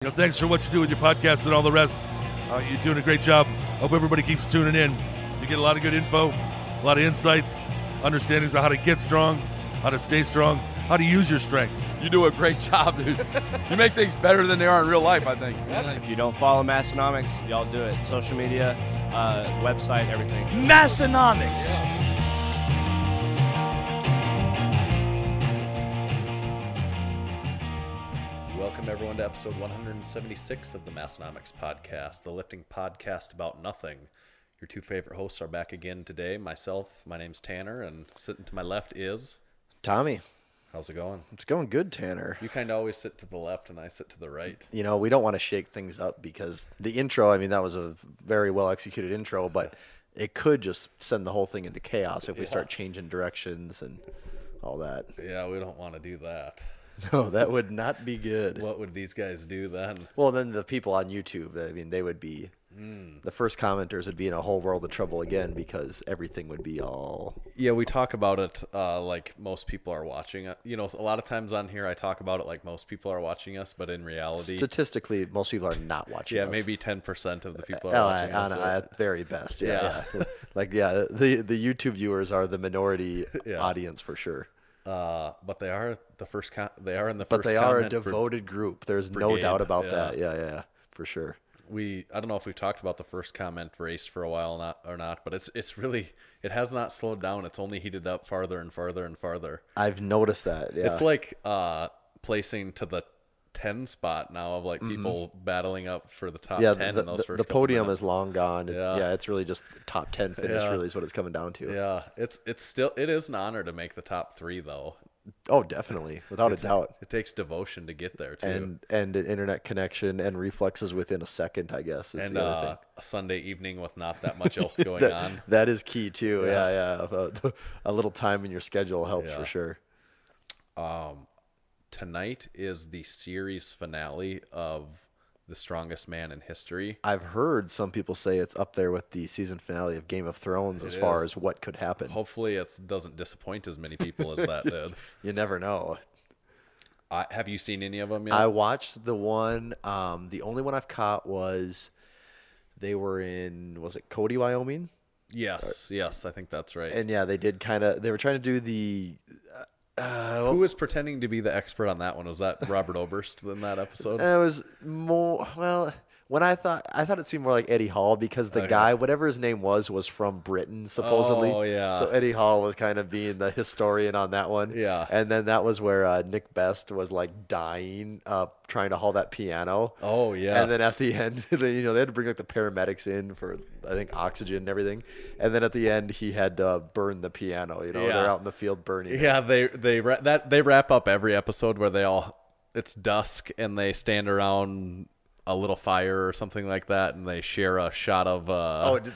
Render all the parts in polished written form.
Thanks for what you do with your podcast and all the rest. You're doing a great job. Hope everybody keeps tuning in. You get a lot of good info, a lot of insights, understandings of how to get strong, how to stay strong, how to use your strength. You do a great job, dude. You make things better than they are in real life, I think. If you don't follow Massenomics, y'all do it. Social media, website, everything. Massenomics. Welcome, everyone, to episode 176 of the Massenomics podcast, the lifting podcast about nothing. Your two favorite hosts are back again today. Myself, my name's Tanner, and sitting to my left is... Tommy. How's it going? It's going good, Tanner. You kind of always sit to the left, and I sit to the right. We don't want to shake things up because the intro, that was a very well-executed intro, but it could just send the whole thing into chaos if we start changing directions and all that. Yeah, we don't want to do that. No, that would not be good. What would these guys do then? Well, then the people on YouTube, they would be, the first commenters would be in a whole world of trouble again because everything would be all... Yeah, we talk about it like most people are watching it. A lot of times on here I talk about it like most people are watching us, but in reality... Statistically, most people are not watching us. Yeah, maybe 10% of the people are watching us. At very best, yeah. The YouTube viewers are the minority audience for sure. But they are the first. They are in the first. But they are a devoted group. There's no doubt about that. Yeah, for sure. I don't know if we've talked about the first comment race for a while or not, but it's really, it has not slowed down. It's only heated up farther and farther and farther. I've noticed that. Yeah, it's like placing to the 10 spot now of like people battling up for the top 10 in those first. The podium is long gone. Yeah. It's really just top 10 finish. Really is what it's coming down to. Yeah, it is an honor to make the top 3 though. Oh, definitely, without a doubt. It takes devotion to get there too, and an internet connection and reflexes within a second, I guess. Is the other thing. A Sunday evening with not that much else going on. That is key too. Yeah. A little time in your schedule helps for sure. Tonight is the series finale of The Strongest Man in History. I've heard some people say it's up there with the season finale of Game of Thrones as far as what could happen. Hopefully it doesn't disappoint as many people as that did. You never know. Have you seen any of them yet? I watched the one. The only one I've caught was they were in, was it Cody, Wyoming? Yes, I think that's right. And yeah, they were trying to do the... who was pretending to be the expert on that one? Was that Robert Oberst in that episode? It was more, when I thought it seemed more like Eddie Hall because the guy, whatever his name was from Britain, supposedly. Oh, yeah. So Eddie Hall was kind of being the historian on that one. Yeah. And then that was where Nick Best was like dying, trying to haul that piano. Oh, yeah. And then at the end, they had to bring like the paramedics in for, I think, oxygen and everything. And then at the end, he had to burn the piano. They're out in the field burning it. Yeah, they wrap up every episode where it's dusk and they stand around a little fire or something like that, and they share a shot of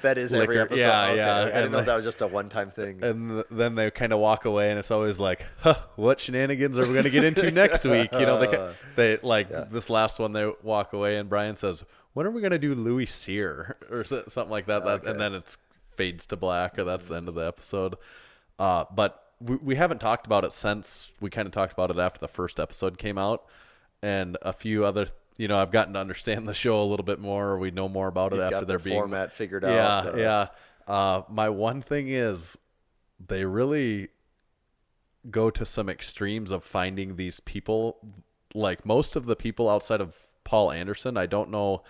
that is liquor. Every episode. Yeah, okay. yeah. I didn't know if that was just a one-time thing. And then they kind of walk away, and it's always like, what shenanigans are we going to get into next week? This last one, they walk away, and Brian says, when are we going to do Louis Cyr or something like that? Okay. And then it fades to black, or that's the end of the episode. But we haven't talked about it since we kind of talked about it after the first episode came out, and a few other. I've gotten to understand the show a little bit more. We know more about it after they're being format figured out. Yeah. My one thing is they really go to some extremes of finding these people. Like most of the people outside of Paul Anderson, I don't know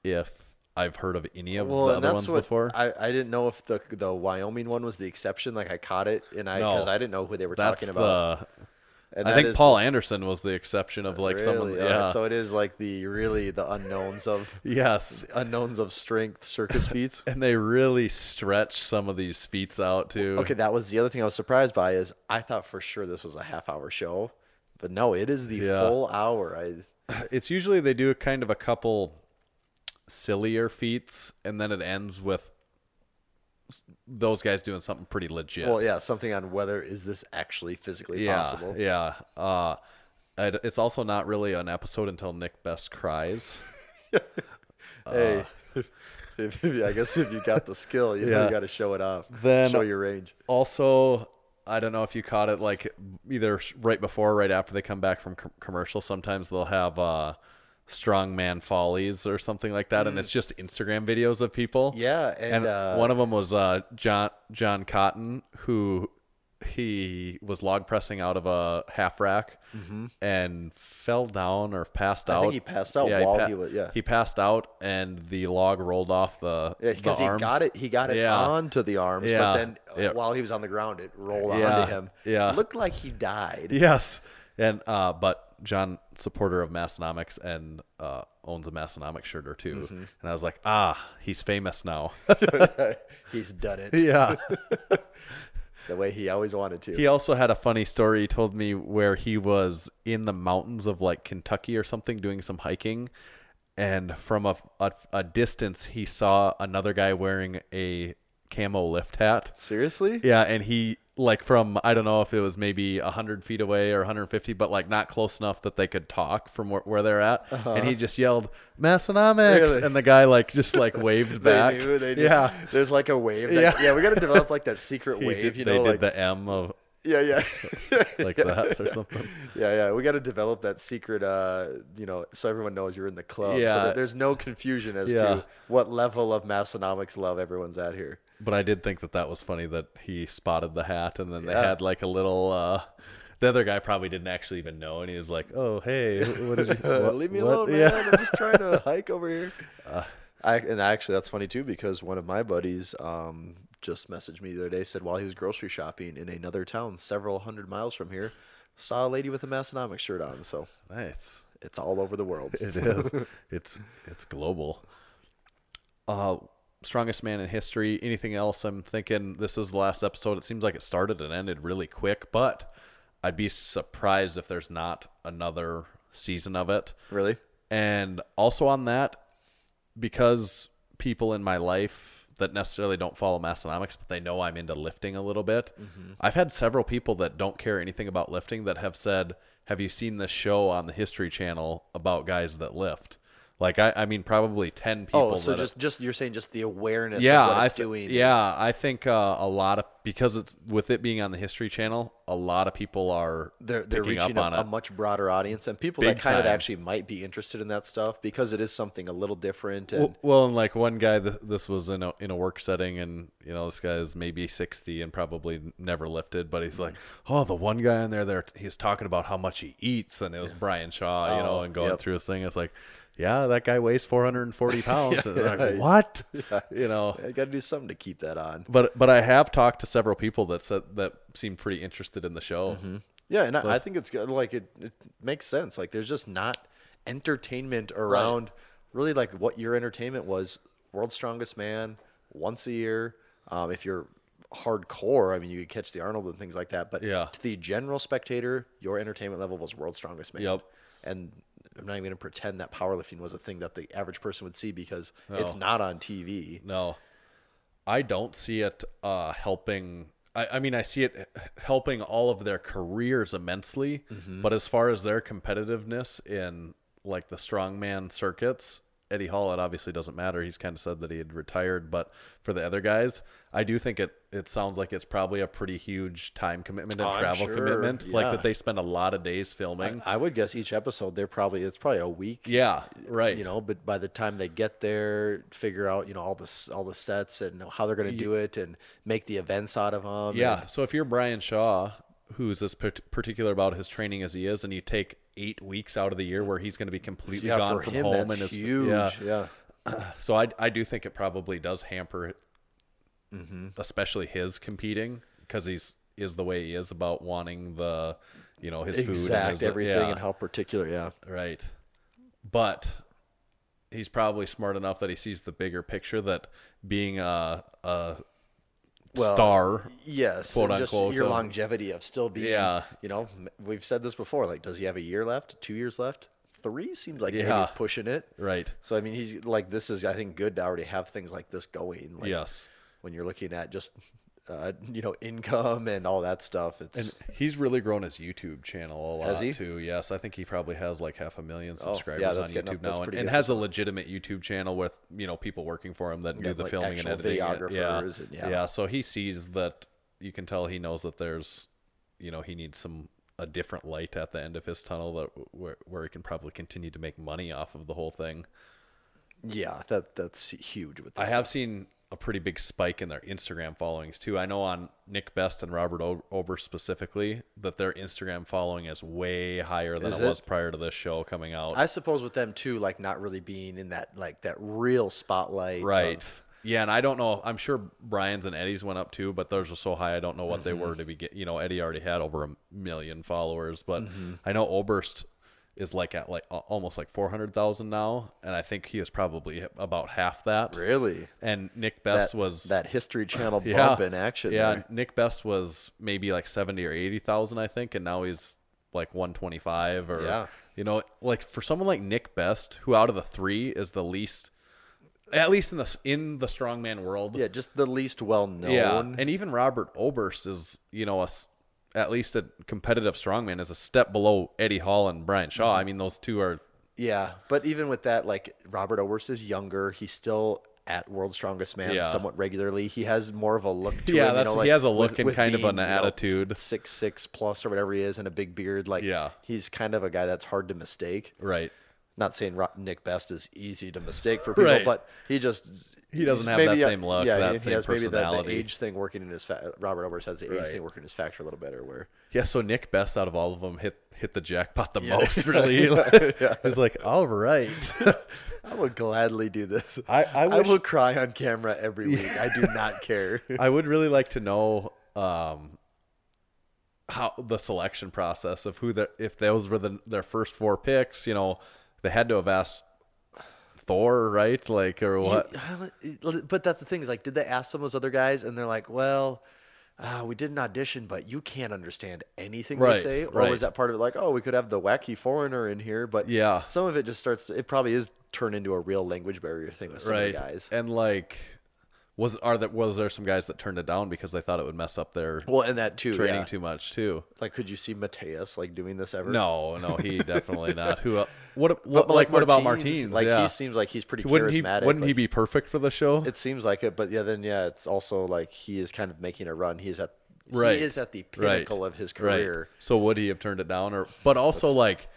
if I've heard of any of the other ones before. I didn't know if the Wyoming one was the exception. Like I caught it, because I didn't know who they were talking about. And I think Paul Anderson was the exception of like some of the, yeah. So it is like the unknowns of unknowns of strength circus feats. And they really stretch some of these feats out too. Okay, that was the other thing I was surprised by is I thought for sure this was a half-hour show, but no, it is the full hour. It's usually they do kind of a couple sillier feats, and then it ends with those guys doing something pretty legit. Well, yeah, something on whether is this actually physically possible. Yeah. It's also not really an episode until Nick Best cries. Hey, I guess if you got the skill, you got to show it off. Then show your range. Also, I don't know if you caught it, like either right before or right after they come back from commercial. Sometimes they'll have strongman follies or something like that, and it's just Instagram videos of people. Yeah, and one of them was John Cotton, who he was log pressing out of a half rack and fell down or passed out. I think he passed out while he was he passed out, and the log rolled off the because he arms. he got it onto the arms, but then while he was on the ground, it rolled onto him. Yeah, it looked like he died. Yes, and but John, supporter of Massenomics, and owns a Massenomics shirt or two, and I was like, he's famous now. He's done it. Yeah. The way he always wanted to. He also had a funny story he told me where he was in the mountains of like Kentucky or something doing some hiking, and from a distance he saw another guy wearing a camo lift hat. Seriously? Yeah, and he like from, I don't know if it was maybe 100 feet away or 150, but like not close enough that they could talk from where they're at. And he just yelled, Massenomics! Really? And the guy like just like waved back. They knew. Yeah. There's like a wave. We got to develop like that secret wave, They did the M of Yeah. like that or something. Yeah. We got to develop that secret, so everyone knows you're in the club. Yeah. So that there's no confusion as to what level of Massenomics love everyone's at here. But I did think that was funny that he spotted the hat, and then they had like a little. The other guy probably didn't actually even know, and he was like, "Oh, hey, what did you leave me alone, man? I'm just trying to hike over here." Actually, that's funny too, because one of my buddies just messaged me the other day, said while he was grocery shopping in another town several hundred miles from here, saw a lady with a Massenomics shirt on. So nice. It's all over the world. It is. It's global. Strongest man in history. Anything else? I'm thinking this is the last episode. It seems like it started and ended really quick, but I'd be surprised if there's not another season of it. Really? And also on that, because people in my life that necessarily don't follow Massenomics, but they know I'm into lifting a little bit. I've had several people that don't care anything about lifting that have said, have you seen this show on the History Channel about guys that lift? Like, I mean, probably 10 people. Oh, so just you're saying just the awareness of what it's doing. Yeah, I think a lot of, because it's with it being on the History Channel, a lot of people are they're picking reaching up on a it. much broader audience, and people Big that kind of time. actually might be interested in that stuff because it is something a little different. And Well, and like one guy, this was in a work setting, and this guy is maybe 60 and probably never lifted, but he's like, oh, the one guy in there, he's talking about how much he eats, and it was Brian Shaw, and going through his thing. It's like, yeah, that guy weighs 440 pounds. And they're like, what? I got to do something to keep that on. But I have talked to several people that seem pretty interested in the show. Yeah, and I think it's good. Like it makes sense. Like there's just not entertainment around really like what your entertainment was. World's Strongest Man once a year. If you're hardcore, I mean, you could catch the Arnold and things like that. But to the general spectator, your entertainment level was World's Strongest Man. Yep. And I'm not even going to pretend that powerlifting was a thing that the average person would see because it's not on TV. No, I don't see it helping. I mean, I see it helping all of their careers immensely. But as far as their competitiveness in like the strongman circuits, Eddie Hall, it obviously doesn't matter. He's kind of said that he had retired. But for the other guys, I do think it sounds like it's probably a pretty huge time commitment and travel commitment. Like that they spend a lot of days filming. I would guess each episode it's probably a week. Yeah, right. But by the time they get there, figure out all the sets and how they're going to do it and make the events out of them. Yeah. So if you're Brian Shaw, who's as particular about his training as he is, and you take 8 weeks out of the year where he's going to be completely gone from home, that's and huge. So I do think it probably does hamper it, especially his competing, because he's the way he is about wanting the his food and everything and how particular. Yeah, right. But he's probably smart enough that he sees the bigger picture, that being a star, yes, quote and unquote, just your longevity of still being. Yeah. We've said this before. Like, does he have a year left? 2 years left? 3 seems like maybe he's pushing it. Right. So I mean, he's like, this is, I think, good to already have things like this going. Like, yes. When you're looking at just income and all that stuff, and he's really grown his YouTube channel a lot. Has he? Too. Yes, I think he probably has like 500,000 subscribers on YouTube now, and good has a legitimate YouTube channel with people working for him that do the like filming and editing. Videographers Yeah. So he sees that. You can tell he knows that there's, he needs some a different light at the end of his tunnel where he can probably continue to make money off of the whole thing. Yeah, that's huge with this I have stuff. seen a pretty big spike in their Instagram followings too. I know on Nick Best and Robert Ober specifically that their Instagram following is way higher than Is it it? was prior to this show coming out. I suppose with them too, like not really being in that real spotlight. Right. of- Yeah, and I don't know. I'm sure Brian's and Eddie's went up too, but theirs were so high. I don't know what they Mm-hmm. were to be. Eddie already had over 1 million followers, but Mm-hmm. I know Oberst is like at almost like 400,000 now, and I think he is probably about half that. Really? And Nick Best that, was that History Channel bump yeah, in action. Yeah, there. Nick Best was maybe like 70 or 80,000, I think, and now he's like 125 or Yeah. like for someone like Nick Best, who out of the three is the least, at least in the strongman world. Yeah, just the least well known. Yeah, and even Robert Oberst is, at least a competitive strongman, is a step below Eddie Hall and Brian Shaw. Mm-hmm. I mean, those two are. Yeah, but even with that, like Robert Oberst is younger. He's still at World's Strongest Man Yeah. somewhat regularly. He has more of a look to Yeah, him. he has a look and kind of an attitude. 6'6" plus or whatever he is, and a big beard. Like, Yeah. he's kind of a guy that's hard to mistake. Right. Not saying Nick Best is easy to mistake for people, Right. but he doesn't he's have maybe that same look, Yeah, that he same has maybe the personality. age thing working in his Robert Oberst has the age Right. thing working in his factor a little better. Where Yeah, so Nick Best out of all of them hit the jackpot the most, really. He's like, all right. I will gladly do this. I wish- will cry on camera every week. I do not care. I would really like to know how the selection process of if those were their first 4 picks. They had to have asked Thor, right? Like, or what? But that's the thing is, like, did they ask some of those other guys, and they're like, well, we did an audition, but you can't understand anything they Right, say, or right. was that part of it? Like, oh, we could have the wacky foreigner in here, but Yeah. some of it just starts. It probably is turned into a real language barrier thing with some of the guys. And like, was there some guys that turned it down because they thought it would mess up their Well, and that too, training yeah. too much too? Like, could you see Mateus like doing this ever? No, he definitely not. Who? What But about Martins? Like, yeah. he seems like he's pretty Wouldn't charismatic. he like, be perfect for the show? It seems like it, but yeah, it's also like he is kind of making a run. He is at the pinnacle of his career. Right. So would he have turned it down, but also like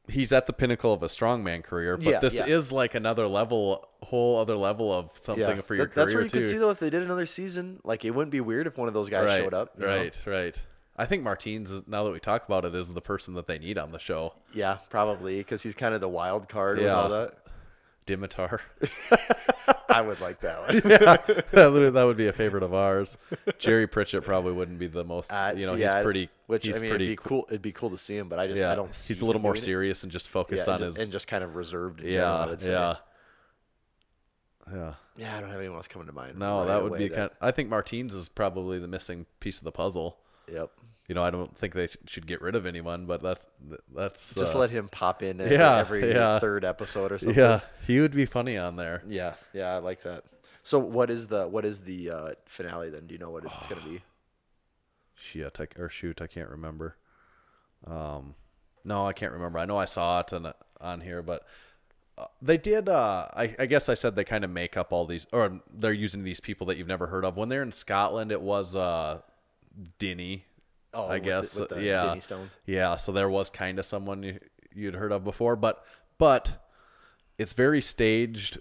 he's at the pinnacle of a strongman career, but this is like whole other level of something for your career That's where you too. could see though if they did another season, like it wouldn't be weird if one of those guys right, showed up. you know? Right. I think Martins, now that we talk about it, is the person that they need on the show. Yeah, probably because he's kind of the wild card with Yeah. all that. Dimitar. I would like that one. that would be a favorite of ours. Jerry Pritchett probably wouldn't be the most. He's pretty. Which he's I mean, pretty, it'd be cool. It'd be cool to see him, but I Yeah, don't. See he's a little him more doing it. serious and just focused Yeah, on and his. just kind of reserved. In general, I would say. Yeah. Yeah, I don't have anyone else coming to mind. No, right that would away be kind. I think Martins is probably the missing piece of the puzzle. Yep. I don't think they should get rid of anyone, but that's Just let him pop in every third episode or something. Yeah, he would be funny on there. Yeah, I like that. So what is the finale then? Do you know what it's going to be? Shit, I can't remember. No, I can't remember. I know I saw it on here, but they did. I guess I said they kind of make up all these, or they're using these people that you've never heard of. When they're in Scotland, it was Dinny. Oh, I guess with the yeah, Denny Stones. Yeah. So there was kind of someone you'd heard of before, but it's very staged.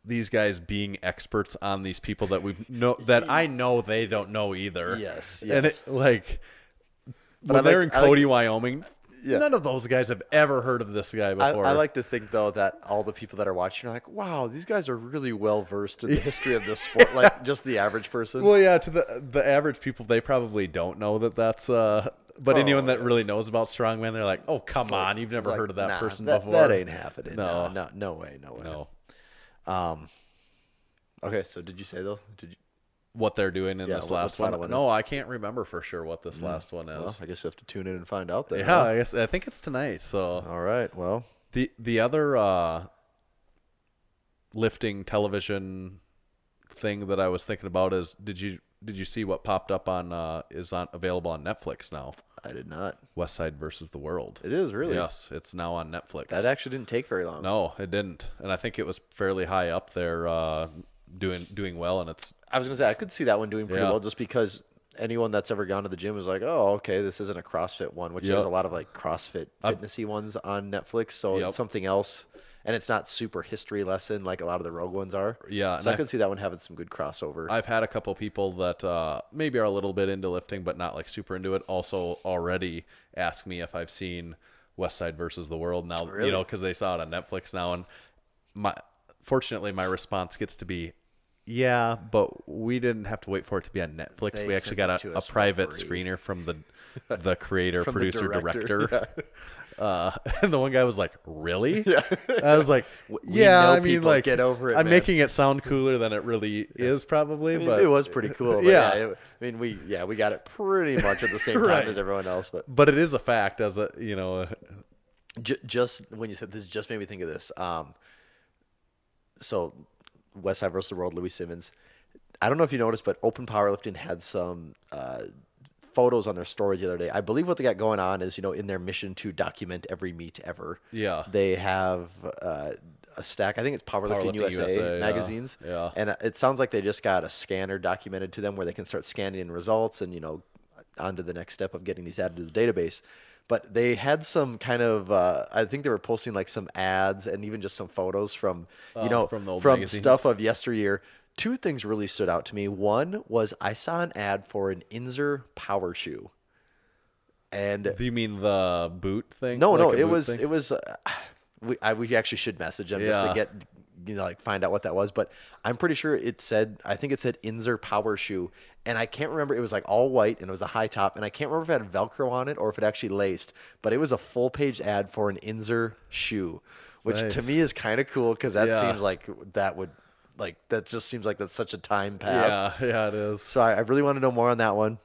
These guys being experts on these people that I know they don't know either. Yes. And it, like But when they're in I like Cody, Wyoming, Yeah. none of those guys have ever heard of this guy before. I like to think though that all the people that are watching are like, wow, these guys are really well versed in the history of this sport. Like just the average person. Well, yeah, to the average people, they probably don't know that's. But anyone that really knows about strongman, they're like, "Oh, come on, you've never heard of that person before." That ain't happening. No. No way. No. Okay, so did you say though? What they're doing in Yeah, this what last the one? final one No, I can't remember for sure what this last one is. Well, I guess you have to tune in and find out then. Yeah, I think it's tonight. So All right. Well, the other lifting television thing that I was thinking about is did you see what popped up on available on Netflix now? I did not. West Side versus the World. It is really. Yes, it's now on Netflix. That actually didn't take very long. No, it didn't, and I think it was fairly high up there, doing well, and it's I was gonna say I could see that one doing pretty Yeah. well just because anyone that's ever gone to the gym is like, oh, okay, this isn't a CrossFit one, which there's a lot of like CrossFit fitnessy ones on Netflix. So it's something else. And it's not super history lesson like a lot of the Rogue ones are. Yeah. So I could see that one having some good crossover. I've had a couple people that maybe are a little bit into lifting, but not like super into it. Also already ask me if I've seen West Side versus the World now, Really? you know, because they saw it on Netflix now. And fortunately, my response gets to be, yeah, but we didn't have to wait for it to be on Netflix. They We actually sent got it to a us for private free. screener from the creator, From the producer, director. Yeah. And the one guy was like, really? Yeah. I was like, We yeah, know I mean, people, like, get over it, I'm man. making it sound cooler than it really is probably, I mean, but it was pretty cool. But yeah. I mean, we got it pretty much at the same time Right. as everyone else. but it is a fact as a, you know, Just when you said this, just made me think of this. So West Side versus the World, Louis Simmons. I don't know if you noticed, but Open Powerlifting had some photos on their story the other day. I believe what they got going on is, in their mission to document every meet ever. Yeah. They have a stack. I think it's Powerlifting USA magazines. Yeah. And it sounds like they just got a scanner documented to them where they can start scanning in results and, on to the next step of getting these added to the database. But they had some kind of, I think they were posting like some ads and even just some photos from, from the old from magazines. stuff of yesteryear. Two things really stood out to me. One was I saw an ad for an Inzer power shoe. And do you mean the boot thing? no, Like a it boot was, thing? it was, we actually should message them just to Yeah. get, like find out what that was. But I'm pretty sure I think it said Inzer power shoe. And I can't remember, it was like all white and it was a high top. And I can't remember if it had Velcro on it or if it actually laced, but it was a full page ad for an Inzer shoe, which to Nice. me is kind of cool. Cause that Yeah. seems like that just seems like that's such a time pass. Yeah, it is. So I really want to know more on that one.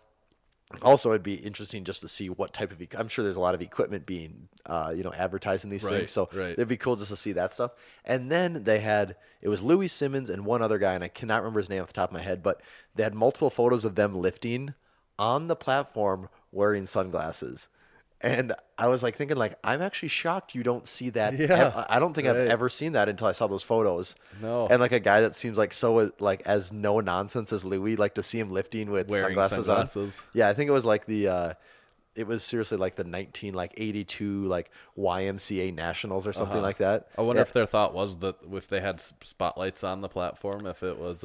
Also, it'd be interesting just to see what type of. I'm sure there's a lot of equipment being, advertised in these Right, things. So right. it'd be cool just to see that stuff. And then it was Louis Simmons and one other guy, and I cannot remember his name off the top of my head, but they had multiple photos of them lifting on the platform wearing sunglasses. And I was like thinking, like, I'm actually shocked you don't see that. Yeah, I don't think I've right. ever seen that until I saw those photos. No. And like a guy that seems like so like as no nonsense as Louis, like to see him lifting with Wearing sunglasses on. sunglasses. Yeah, I think it was like it was seriously like the 1982 like YMCA Nationals or something like that. I wonder Yeah, if their thought was that if they had spotlights on the platform, if it was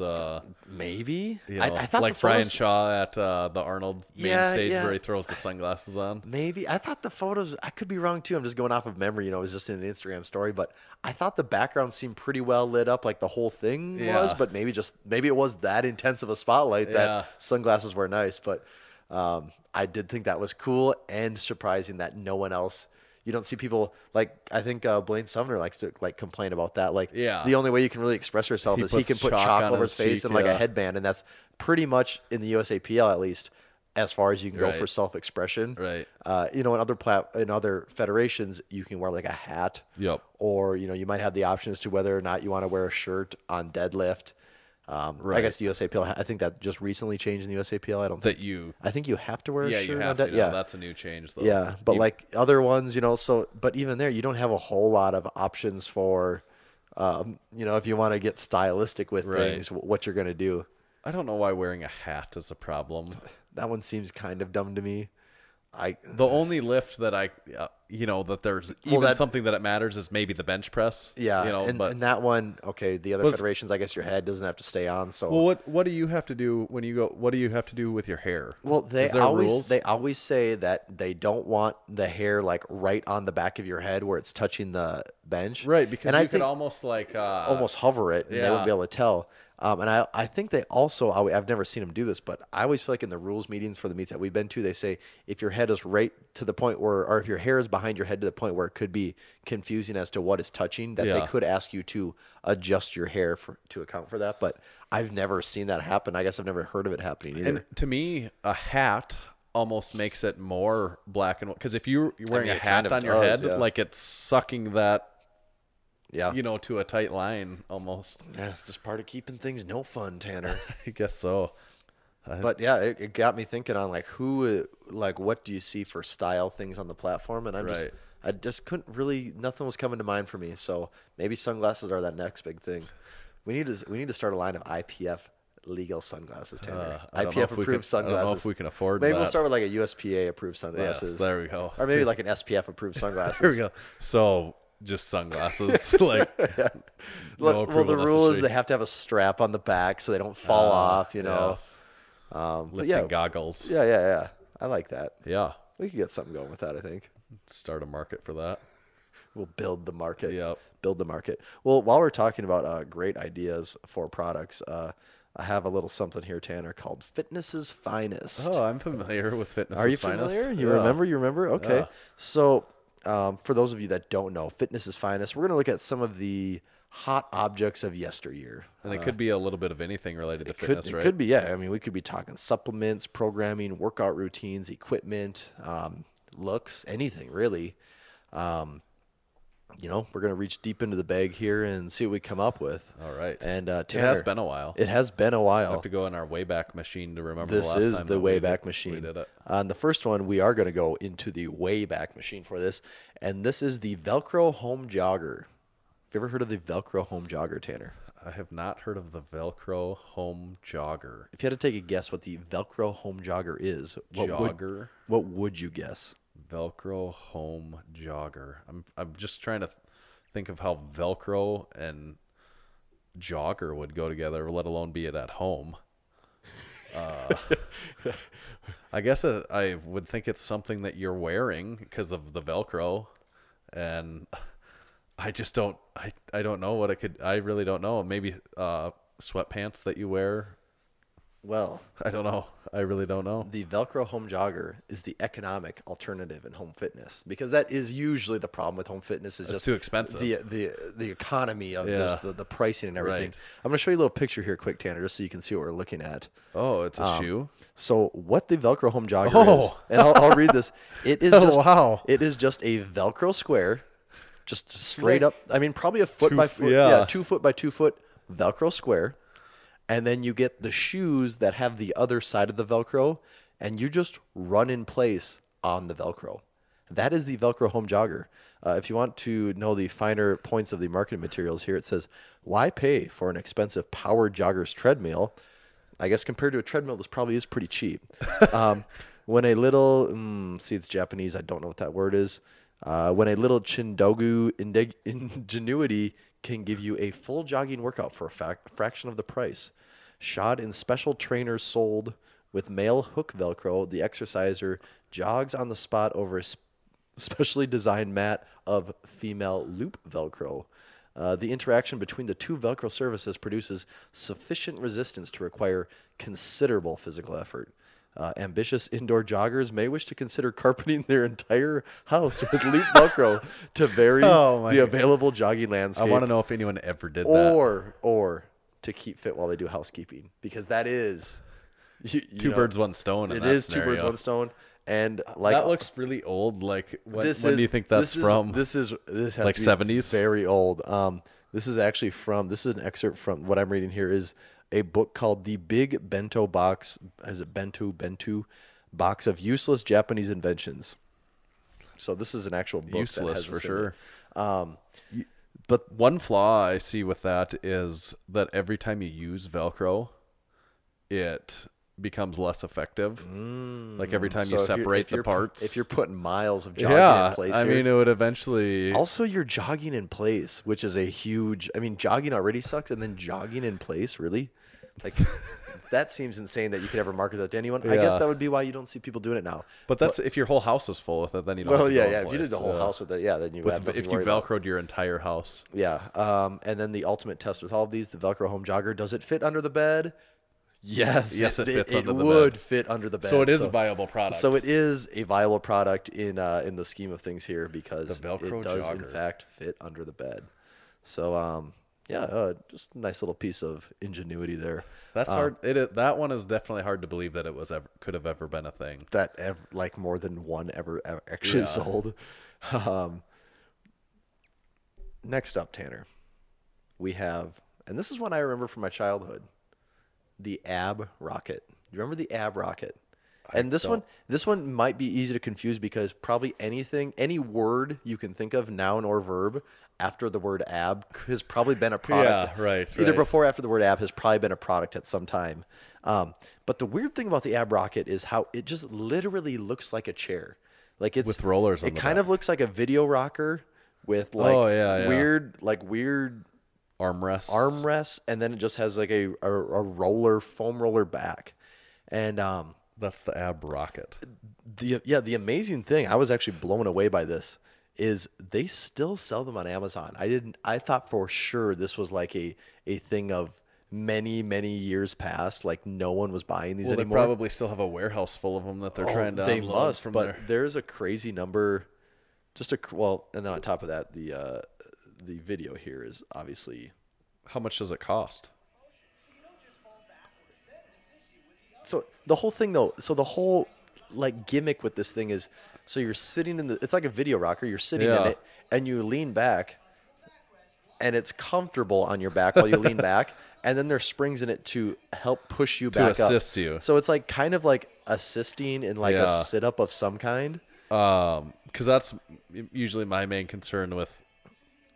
maybe. I thought like the Brian photos, Shaw at the Arnold main Yeah, stage yeah. where he throws the sunglasses on. Maybe. I thought the photos, I could be wrong too. I'm just going off of memory. It was just in an Instagram story, but I thought the background seemed pretty well lit up, like the whole thing Yeah. was, but maybe it was that intense of a spotlight Yeah. that sunglasses were nice. But I did think that was cool and surprising that no one else. You don't see people like, I think Blaine Sumner likes to like complain about that. Like Yeah. the only way you can really express yourself He is he puts can put chalk chalk on over his his face cheek, and like a yeah. headband. And that's pretty much in the USAPL at least as far as you can go Right. for self-expression. Right. In other federations, you can wear like a hat. Yep. Or you might have the option as to whether or not you want to wear a shirt on deadlift. I Right. guess the USAPL. I think that just recently changed in the USAPL. I think you have to wear a Yeah, shirt you on have dead. to. Yeah, That's a new change, though. yeah. But You- like other ones, but even there, you don't have a whole lot of options for, if you want to get stylistic with Right. things, what you're gonna do. I don't know why wearing a hat is a problem. That one seems kind of dumb to me. The only lift that that there's even that- something that it matters is maybe the bench press. Yeah, but and that one, okay. The other Well, federations, I guess your head doesn't have to stay on. So well, what do you have to do when you go? What do you have to do with your hair? Well, they Is there rules? always say that they don't want the hair like right on the back of your head where it's touching the bench. Right, because and you I could think almost like almost hover it, and they wouldn't be yeah. able to tell. And I think they also, I've never seen them do this, but I always feel like in the rules meetings for the meets that we've been to, they say if your head is right to the point where, or if your hair is behind your head to the point where it could be confusing as to what is touching, that they Yeah. could ask you to adjust your hair to account for that. But I've never seen that happen. I guess I've never heard of it happening either. And to me, a hat almost makes it more black and white. Because if you're wearing mean, a it hat kind of on your does, head, yeah. like it's sucking that, Yeah. to a tight line almost. Yeah, it's just part of keeping things no fun, Tanner. I guess so. But yeah, it got me thinking on what do you see for style things on the platform? And Right. I just couldn't really, nothing was coming to mind for me. So maybe sunglasses are that next big thing. We need to start a line of IPF legal sunglasses, Tanner. I don't know IPF if we approved can- sunglasses. I don't know if we can afford Maybe that. we'll start with like a USPA approved Yes, sunglasses. there we go. Or maybe like an SPF approved sunglasses. Here we go. So just sunglasses, like no Well, approval the rule is necessary. they have to have a strap on the back so they don't fall off, you know. Yes. But Lifting yeah, goggles. yeah. I like that. Yeah. We could get something going with that, I think. Start a market for that. We'll build the market. Yep. Build the market. Well, while we're talking about great ideas for products, I have a little something here, Tanner, called Fitness's Finest. Oh, I'm familiar with Fitness's Are you Finest. familiar? You Yeah. remember? You remember? Okay. Yeah. So, for those of you that don't know, Fitness's Finest, we're going to look at some of the hot objects of yesteryear. And it could be a little bit of anything related to fitness, It right? could be, yeah. I mean, we could be talking supplements, programming, workout routines, equipment, looks, anything really. You know, we're going to reach deep into the bag here and see what we come up with. All right. And it Tanner, has been a while. It has been a I while. have to go in our Wayback Machine to remember This the last is time the that we Wayback did- Machine. We did it. On the first one, we are going to go into the Wayback Machine for this. And this is the Velcro Home Jogger. Have you ever heard of the Velcro Home Jogger, Tanner? I have not heard of the Velcro Home Jogger. If you had to take a guess what the Velcro Home Jogger is, Jogger? What would you guess? Velcro Home Jogger. I'm just trying to think of how Velcro and jogger would go together, let alone be it at home. I guess I would think it's something that you're wearing because of the Velcro, and I just don't. I don't know what it could. I really don't know. Maybe sweatpants that you wear. Well, I don't know. I really don't know. the Velcro Home Jogger is the economic alternative in home fitness, because that is usually the problem with home fitness is It's just too expensive. The economy of Yeah. this, the pricing and everything. Right. I'm going to show you a little picture here quick, Tanner, just so you can see what we're looking at. Oh, it's a shoe. So what the Velcro Home Jogger is, Oh. and I'll read this. It is Oh, just wow. It is just a Velcro square, just straight up. I mean, probably a foot by foot. yeah. 2 foot by 2 foot Velcro square. And then you get the shoes that have the other side of the Velcro, and you just run in place on the Velcro. That is the Velcro Home Jogger. If you want to know the finer points of the marketing materials here, it says, why pay for an expensive power jogger's treadmill? I guess compared to a treadmill, this probably is pretty cheap. When a little, see, it's Japanese. I don't know what that word is. When a little Chindogu ingenuity can give you a full jogging workout for a fraction of the price. Shod in special trainers sold with male hook Velcro, the exerciser jogs on the spot over a specially designed mat of female loop Velcro. The interaction between the two Velcro surfaces produces sufficient resistance to require considerable physical effort. Ambitious indoor joggers may wish to consider carpeting their entire house with loop Velcro to vary the available jogging landscape. I want to know if anyone ever did that. Or to keep fit while they do housekeeping, because that is Two birds, one stone. In It that is scenario. 2 birds, 1 stone. And like that looks really old. Like when do you think this that's from? This has Like to be 70s? Very old. This is actually this is an excerpt from what I'm reading here is a book called The Big Bento Box. Is it Bento Box of Useless Japanese Inventions? So this is an actual book. Useless that has for this in sure. it. But One flaw I see with that is that every time you use Velcro, it becomes less effective. Like every time you so if you're- separate if the you're parts. if you're putting miles of jogging yeah, in place, I here, mean, it would eventually. also, you're jogging in place, which is a huge. I mean, jogging already sucks, and then jogging in place, really, like that seems insane that you could ever market that to anyone. I guess Yeah. that would be why you don't see people doing it now. But that's if your whole house is full with it, then you don't. Well, have to yeah, go in yeah. If you did place. the whole house with it, yeah, then you have nothing If to you worry about. Velcroed your entire house, Yeah. And then the ultimate test with all of these, the Velcro Home Jogger, does it fit under the bed? Yes. Yes, it fits under the would bed. fit under the bed. so it is a viable product. So it is a viable product in the scheme of things here, because The Velcro it does in jogger. fact fit under the bed. So just a nice little piece of ingenuity there. That's hard. That one is definitely hard to believe that it was could have ever been a thing. That like more than one ever actually Yeah. sold. Next up, Tanner, we have, and this is one I remember from my childhood, the Ab Rocket. You remember the Ab Rocket? And this one might be easy to confuse, because probably any word you can think of, noun or verb, after the word ab has probably been a product. Yeah, right. Either right. before or after the word ab has probably been a product at some time. But the weird thing about the ab rocket is how it just literally looks like a chair. Like it's With rollers on It the kind back. of looks like a video rocker with like Oh, yeah. weird Armrests. and then it just has like a roller, foam roller back. And That's the ab rocket. the amazing thing, I was actually blown away by this, is they still sell them on Amazon. I thought for sure this was like a thing of many years past, like no one was buying these Well, they anymore. probably still have a warehouse full of them that they're trying to They unload must, from but there. there's a crazy number. And then on top of that, the video here is obviously. How much does it cost? So the whole thing though, the whole like gimmick with this thing is, so you're sitting it's like a video rocker. You're sitting in Yeah. it and you lean back, and it's comfortable on your back while you lean back, and then there's springs in it to help push you back up. assist you. So it's like kind of like assisting in like Yeah. a sit up of some kind. Because that's usually my main concern with,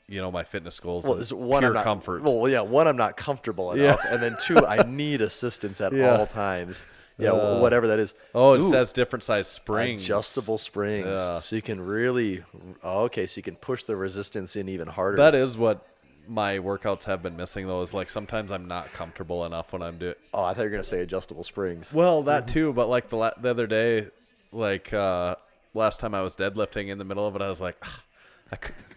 my fitness goals. Well, is is one, pure I'm not, comfort. Well, yeah, one, I'm not comfortable enough, and then two, I need assistance at Yeah. all times. Yeah, whatever that is. Oh, it Ooh, says different size springs. adjustable springs, Yeah. so you can really. Oh, okay, so you can push the resistance in even harder. That is what my workouts have been missing, though. Is like sometimes I'm not comfortable enough when I'm doing. Oh, I thought you were gonna say adjustable springs. Well, that too, but like the other day, like last time I was deadlifting in the middle of it, I was like,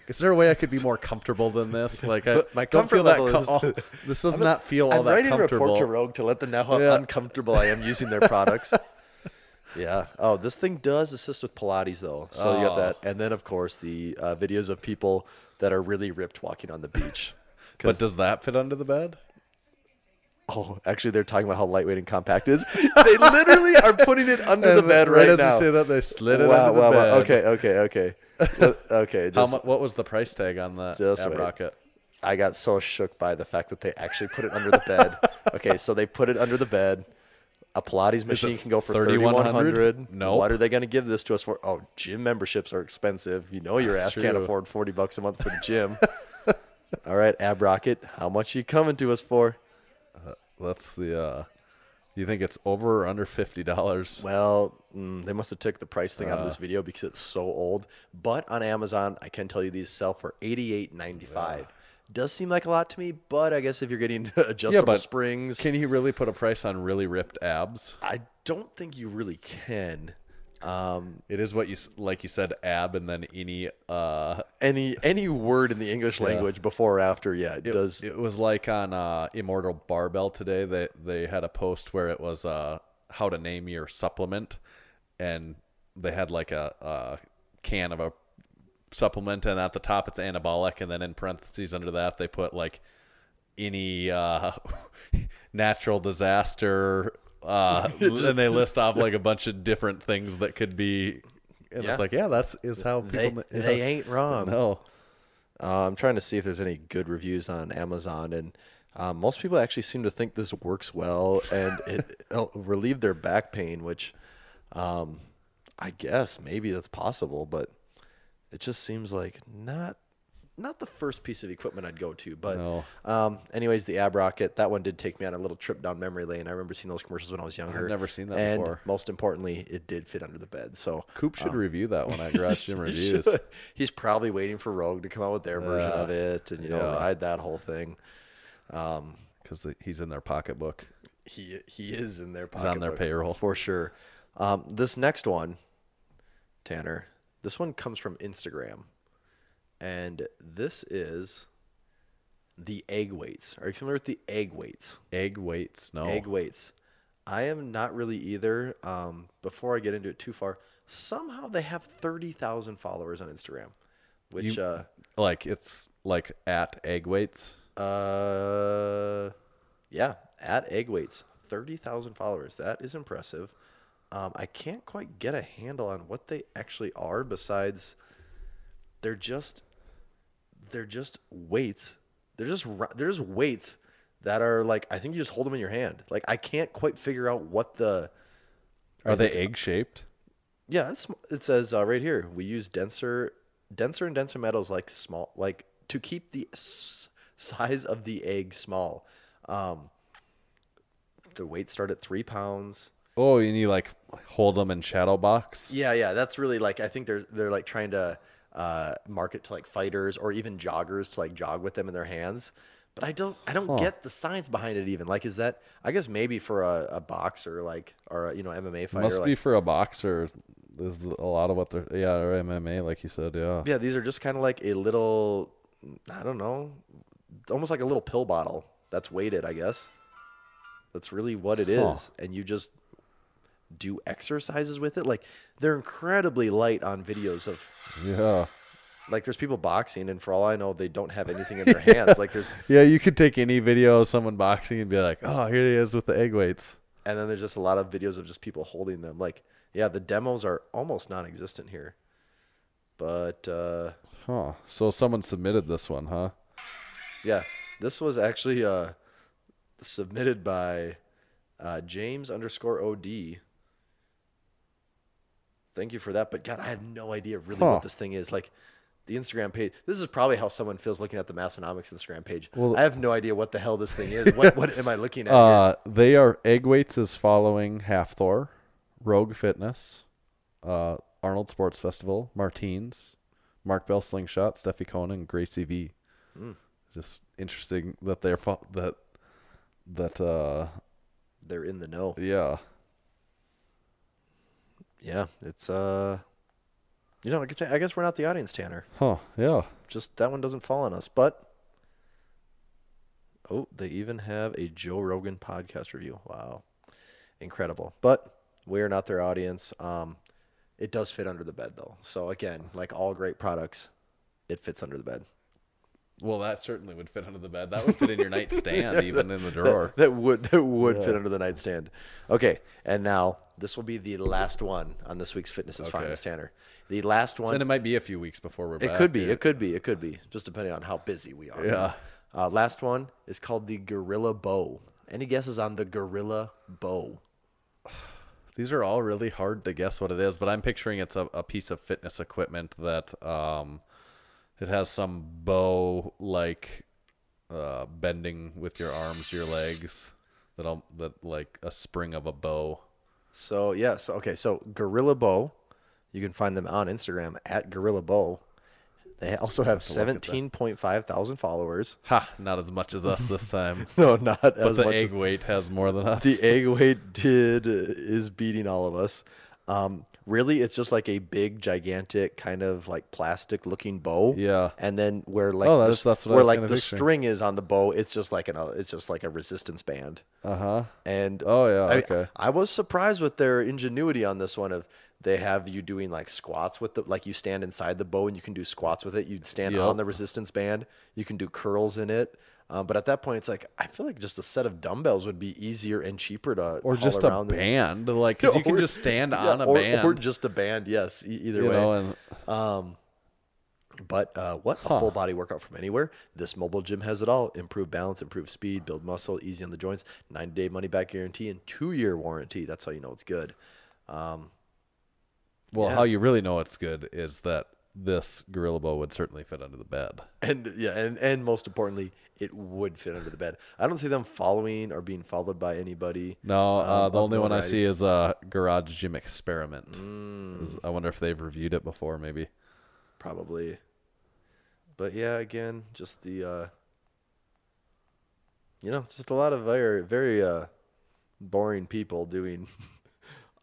is there a way I could be more comfortable than this? Like I My don't comfort feel that. level is- This does not feel all I'm that writing a comfortable. report to Rogue to let them know how Yeah. uncomfortable I am using their products. Yeah. Oh, this thing does assist with Pilates though, so you got that, and then of course the videos of people that are really ripped walking on the beach. But does that fit under the bed? Oh, actually, they're talking about how lightweight and compact it is. They literally are putting it under the bed right as now. you say that, they slid it Wow, under the wow, bed. wow. Okay. Okay. How Just, what was the price tag on that Just ab wait. rocket? I got so shook by the fact that they actually put it under the bed. Okay, so they put it under the bed. A Pilates machine can go for $3,100. Nope. What are they going to give this to us for? Oh, gym memberships are expensive. You know your That's ass can't true. afford $40 a month for the gym. All right, ab rocket. How much are you coming to us for? That's the. You think it's over or under $50? Well, they must have took the price thing out of this video because it's so old. But on Amazon, I can tell you these sell for $88.95. Does seem like a lot to me, but I guess if you're getting adjustable but springs, Can you really put a price on really ripped abs? I don't think you really can. It is what you like. You said ab, and then any. Any word in the English language before or after, yeah, it does. It was like on Immortal Barbell today. They had a post where it was how to name your supplement, and they had like a can of a supplement, and at the top it's anabolic, and then in parentheses under that they put like any natural disaster, and they list off like a bunch of different things that could be. And Yeah. it's like, yeah, that's how people. They ain't wrong. No. I'm trying to see if there's any good reviews on Amazon, and most people actually seem to think this works well, and it'll relieve their back pain, which I guess maybe that's possible, but it just seems like not the first piece of equipment I'd go to. But No. anyways, the ab rocket, that one did take me on a little trip down memory lane. I remember seeing those commercials when I was younger. I've never seen that and before. most importantly, it did fit under the bed. So Coop should review that one at Garage Gym he Reviews. should. He's probably waiting for Rogue to come out with their version Yeah. of it, and Yeah. ride that whole thing. Because he's in their pocketbook. He is in their He's on their pocketbook, payroll. for sure. This next one, Tanner, this one comes from Instagram, and this is the egg weights. Are you familiar with the egg weights? Egg weights, no. Egg weights. I am not really either. Before I get into it too far, somehow they have 30,000 followers on Instagram, which Like it's like at egg weights. yeah, at egg weights, 30,000 followers. That is impressive. I can't quite get a handle on what they actually are. Besides, they're just weights. They're just weights that are like, I think you just hold them in your hand. Like I can't quite figure out what the. Are they egg shaped? Yeah, it says right here. We use denser and denser metals like to keep the size of the egg small. The weight start at 3 pounds. Oh, and you like hold them in shadow box? Yeah. That's really like, I think they're like trying to market to like fighters or even joggers to like jog with them in their hands. But I don't get the science behind it even. Like, is that, I guess maybe for a boxer or a, MMA fighter. Must be for a boxer. There's a lot of what they're, or MMA, like you said, yeah. Yeah, these are just kind of like a little, I don't know, almost like a little pill bottle that's weighted, I guess. That's really what it is. Huh. And you just do exercises with it. Like, they're incredibly light on videos of, Yeah. like, there's people boxing, and for all I know, they don't have anything in their hands. Like, there's, Yeah, you could take any video of someone boxing and be like, oh, here he is with the egg weights. and then there's just a lot of videos of just people holding them. Like, yeah, the demos are almost non-existent here. But, So someone submitted this one, huh? yeah, this was actually submitted by James_OD. Thank you for that. But God, I have no idea really what this thing is. Like, the Instagram page. This is probably how someone feels looking at the Massenomics Instagram page. Well, I have no idea what the hell this thing is. What am I looking at here? They are, egg weights is following Half Thor, Rogue Fitness, Arnold Sports Festival, Martins, Mark Bell Slingshot, Steffi Conan, Gracie V. Just interesting that they're They're in the know. yeah. Yeah, it's I guess we're not the audience, Tanner. Yeah. Just that one doesn't fall on us. But they even have a Joe Rogan podcast review. Wow, incredible. But we are not their audience. It does fit under the bed though. So again, like all great products, it fits under the bed. Well, that certainly would fit under the bed. That would fit in your nightstand, even in the drawer. That would fit under the nightstand. Okay, and now this will be the last one on this week's Fitness is Finest, Tanner. The last one. And it might be a few weeks before we're back. It could be, just depending on how busy we are. Yeah. Last one is called the Gorilla Bow. Any guesses on the Gorilla Bow? These are all really hard to guess what it is, but I'm picturing it's a piece of fitness equipment that it has some bow like bending with your arms, your legs, that like a spring of a bow. So yes, okay. So Gorilla Bow, you can find them on Instagram at Gorilla Bow. They also have 17.5 thousand followers. Ha! Not as much as us this time. No, not but as the much. egg weight has more than us. The egg weight is beating all of us. Really, it's just like a big, gigantic kind of like plastic looking bow. Yeah. And then where like that's what I where was like kinda the picturing. string is on the bow, it's just like a resistance band. And Okay. I was surprised with their ingenuity on this one. Of they have you doing like squats with like you stand inside the bow and you can do squats with it. You'd stand on the resistance band. You can do curls in it. But at that point, it's like I feel like just a set of dumbbells would be easier and cheaper to or haul just around a band, like 'cause you can just stand on a band, or just a band. Yes, either way. But a full body workout from anywhere. This mobile gym has it all: improve balance, improve speed, build muscle, easy on the joints, 90-day money back guarantee, and 2-year warranty. That's how you know it's good. Well, how you really know it's good is that this Gorilla Bow would certainly fit under the bed. And most importantly, it would fit under the bed. I don't see them following or being followed by anybody. No, the only one I see is Garage Gym Experiment. I wonder if they've reviewed it before, maybe. Probably. But yeah, again, just the just a lot of very, very boring people doing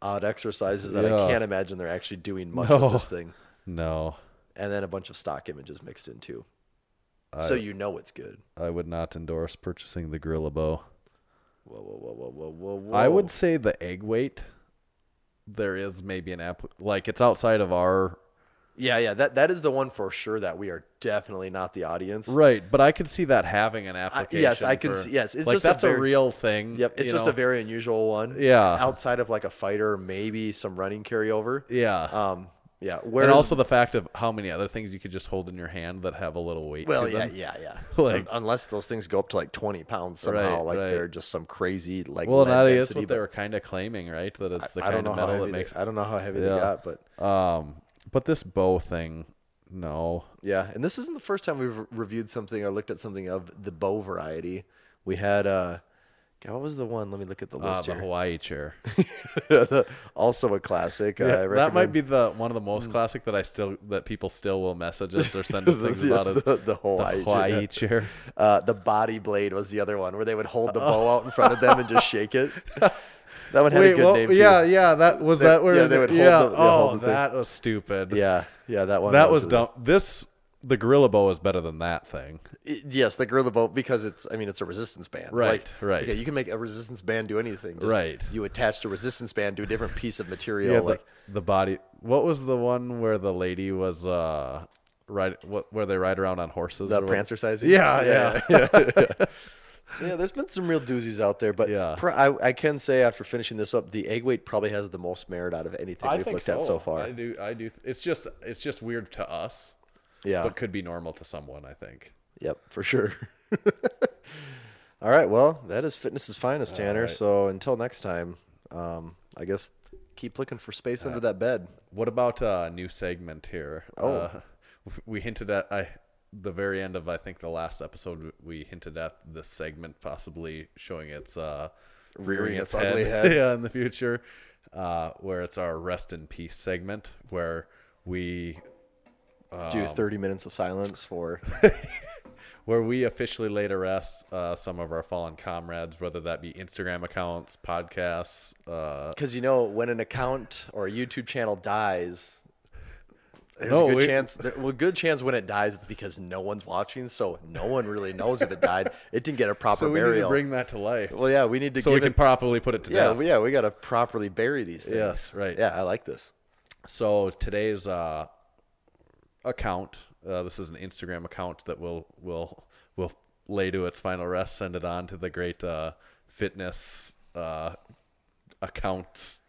odd exercises that I can't imagine they're actually doing much of this thing. No. And then a bunch of stock images mixed in too. So you know it's good. I would not endorse purchasing the Gorilla Bow. Whoa. I would say the egg weight, there is maybe an app, like it's outside of our... Yeah, that is the one for sure that we are definitely not the audience. Right, but I could see that having an application. Yes, I can see. Yes, it's like just that's a real thing. Yep, it's just a very unusual one. Yeah. Outside of like a fighter, maybe some running carryover. Yeah. Yeah. And also the fact of how many other things you could just hold in your hand that have a little weight to them. Yeah. Like, unless those things go up to like 20 pounds somehow, Right. they're just some crazy like. Well, lead that is density, what they were kind of claiming, right? That it's the I don't kind of know how metal heavy that makes. I don't know how heavy they got, but But this bow thing, No. Yeah, and this isn't the first time we've reviewed something or looked at something of the bow variety. We had God, what was the one? Let me look at the list The here. Hawaii chair. Also a classic. Yeah, I that might recommend- be one of the most classic that people still will message us or send us things Yes, about is the Hawaii chair. The body blade was the other one where they would hold the bow out in front of them and just shake it. That one had a good name too. Yeah, that was that where they would hold oh, the thing. that was stupid. Yeah, that one. That was dumb. The gorilla bow is better than that thing. Yes, the gorilla bow because it's a resistance band. Right, right. Okay, you can make a resistance band do anything. Just Right. You attach the resistance band to a different piece of material. Yeah, like the body. What was the one where the lady was where they ride around on horses? the or what? prancer sizing. Yeah. So yeah, there's been some real doozies out there, but Yeah. I can say after finishing this up, the egg weight probably has the most merit out of anything I we've think looked at so far. I do. It's just weird to us, Yeah. but could be normal to someone. I think. Yep, for sure. All right, well, that is fitness's finest, Tanner. right. So until next time, I guess keep looking for space under that bed. What about a new segment here? We hinted at the very end of I think the last episode. We hinted at this segment possibly showing its rearing its ugly head. yeah, in the future, where it's our rest in peace segment, where we Do 30 minutes of silence for. where we officially lay to rest some of our fallen comrades, whether that be Instagram accounts, podcasts. Because when an account or a YouTube channel dies, there's No, a good we- chance. Good chance when it dies, it's because no one's watching, so no one really knows if it died. It didn't get a proper So we need burial. to bring that to life, Well, yeah, we need to so give we can it. properly put it to Yeah, death. we got to properly bury these things. Yes, right. Yeah, I like this. So today's account, this is an Instagram account that we'll lay to its final rest, send it on to the great fitness accounts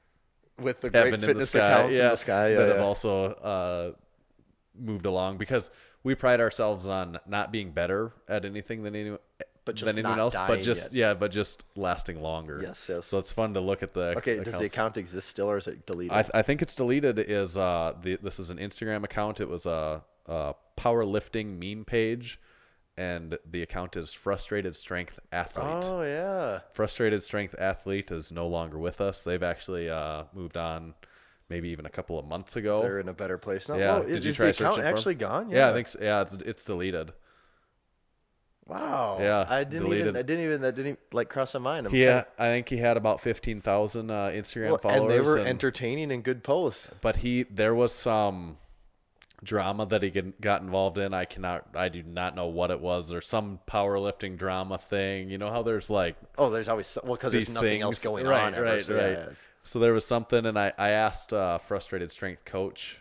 With the heaven great in the fitness sky, accounts in the sky. that Yeah, have also moved along, because we pride ourselves on not being better at anything than anyone. But just than anyone not else, dying but just yet. but just lasting longer. Yes, yes. So it's fun to look at the. Okay, does the accounts. account exist still, or is it deleted? I think it's deleted. This is an Instagram account. It was a powerlifting meme page, and the account is Frustrated Strength Athlete. Oh yeah. Frustrated Strength Athlete is no longer with us. They've actually moved on, maybe even a couple of months ago. They're in a better place now. Yeah. Whoa, Did you is try the searching account for 'em? actually gone? Yeah, I think so. Yeah, it's deleted. Wow. Yeah, I didn't deleted. that didn't like cross my mind. I'm Yeah, I think he had about 15,000 Instagram followers, and they were entertaining and good posts. but there was some drama that he got involved in. I do not know what it was. There's some powerlifting drama thing. You know how there's like Oh, there's always because there's these nothing things. else going Right, on. Ever, right, so right. yeah. So there was something, and I asked Frustrated Strength Coach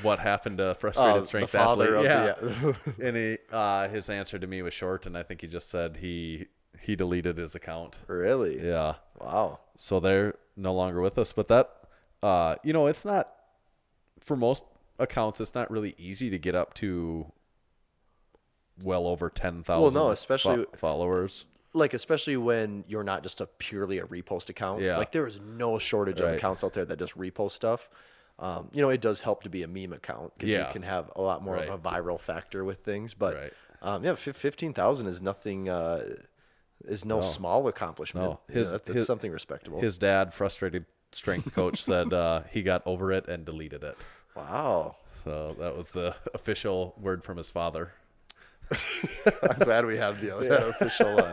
what happened to Frustrated Strength the father Athlete. of And his answer to me was short, and I think he just said he deleted his account. Really? Yeah. Wow. So they're no longer with us. But that, it's not, for most accounts, it's not really easy to get up to well over 10,000 Well, no, especially- followers. Especially when you're not just purely a repost account. Yeah. There is no shortage of Right. accounts out there that just repost stuff. It does help to be a meme account because Yeah. you can have a lot more Right. of a viral factor with things. But Right. 15,000 is nothing. Is no small accomplishment. No. That's something respectable. His dad, Frustrated Strength Coach, said he got over it and deleted it. Wow. So that was the official word from his father. I'm glad we have that official.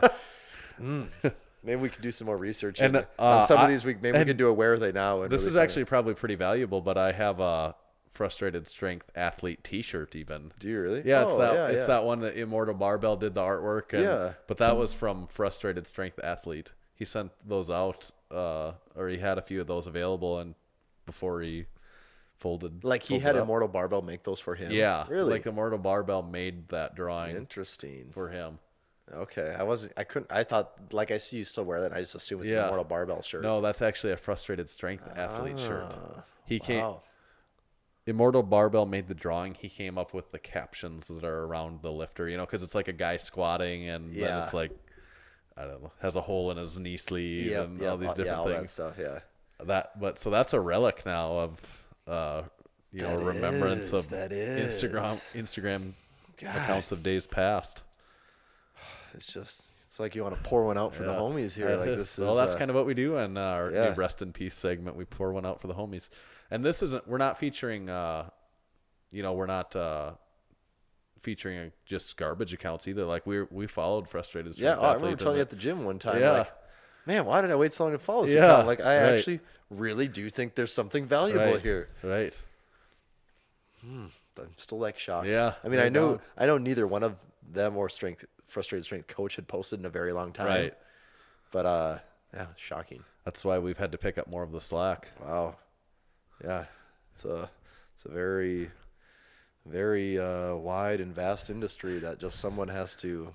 Maybe we could do some more research And, on some of I- these. We can do a where are they now. And This really is kinda- actually probably pretty valuable, but I have a Frustrated Strength Athlete T-shirt even. Do you really? Yeah, it's Oh, that. yeah, it's yeah. that one that Immortal Barbell did the artwork. And, Yeah. But that was from Frustrated Strength Athlete. He sent those out, or he had a few of those available, and before he folded. Like he folded had up. Immortal Barbell make those for him. Yeah, Really? Like Immortal Barbell made that drawing Interesting. for him. Okay. I thought, like, I see you still wear that. And I just assume it's an Yeah. Immortal Barbell shirt. No, that's actually a Frustrated Strength Athlete shirt. He came. Wow. Immortal Barbell made the drawing. He came up with the captions that are around the lifter, because it's like a guy squatting, and then Yeah. it's like, I don't know, has a hole in his knee sleeve and all these different all things. that stuff. Yeah. So that's a relic now of remembrance of that is. Instagram God. accounts of days past. It's like you want to pour one out for the homies here. Like this is. Well, that's kind of what we do in our yeah. new Rest in Peace segment. We pour one out for the homies, and this isn't. We're not featuring. We're not featuring just garbage accounts either. Like we followed Frustrated Strength I Athlete. remember telling you at the gym one time. Yeah. Like, man, why did I wait so long to follow this Yeah, account? Like, I right. actually really do think there's something valuable here. Right. I'm still like shocked. Yeah, I mean, no I know neither one of them or Frustrated Strength Coach had posted in a very long time. Right. But yeah, shocking. That's why we've had to pick up more of the slack. Wow. Yeah. It's a very, very wide and vast industry that just someone has to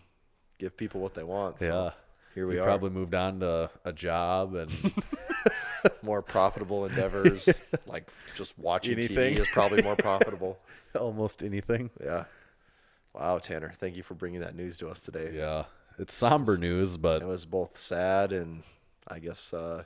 give people what they want. So Yeah. here we are. Probably moved on to a job and More profitable endeavors, like just watching Anything. TV is probably more profitable. almost anything. Yeah. Wow, Tanner. Thank you for bringing that news to us today. Yeah. It's somber news, but It was both sad and I guess I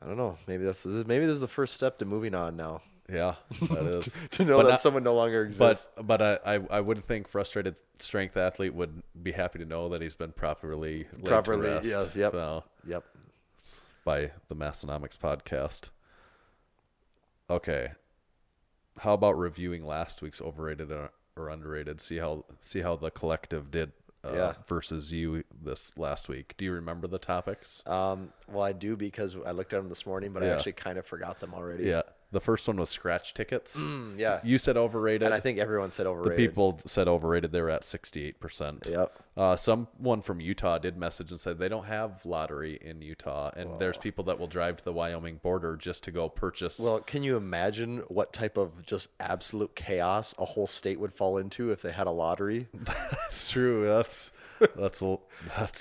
don't know. Maybe this is the first step to moving on now. yeah, that is. To know But that not- someone no longer exists. But I would think Frustrated Strength Athlete would be happy to know that he's been properly laid to rest. yes, yep. So, Yep. by the Massenomics podcast. Okay. How about reviewing last week's overrated or underrated? See how the collective did versus you this last week. Do you remember the topics? Well, I do because I looked at them this morning, but I Yeah. actually kind of forgot them already. Yeah. The first one was scratch tickets. Yeah. You said overrated. And I think everyone said the overrated. people said overrated. They were at 68%. Yep. Someone from Utah did message and said they don't have lottery in Utah, and there's people that will drive to the Wyoming border just to go purchase. Well, can you imagine what type of just absolute chaos a whole state would fall into if they had a lottery? That's true. That's true.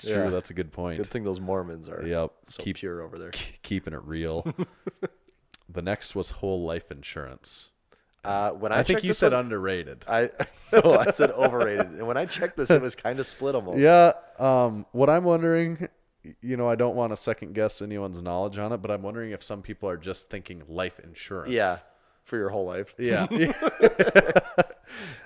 Yeah. That's a good point. Good thing those Mormons are Yep. so pure over there. Keeping it real. The next was whole life insurance. When I think checked you this said one, underrated. no, I said overrated. And when I checked this, it was kind of split almost. Yeah. What I'm wondering, I don't want to second guess anyone's knowledge on it, but I'm wondering if some people are just thinking life insurance. Yeah, for your whole life. Yeah.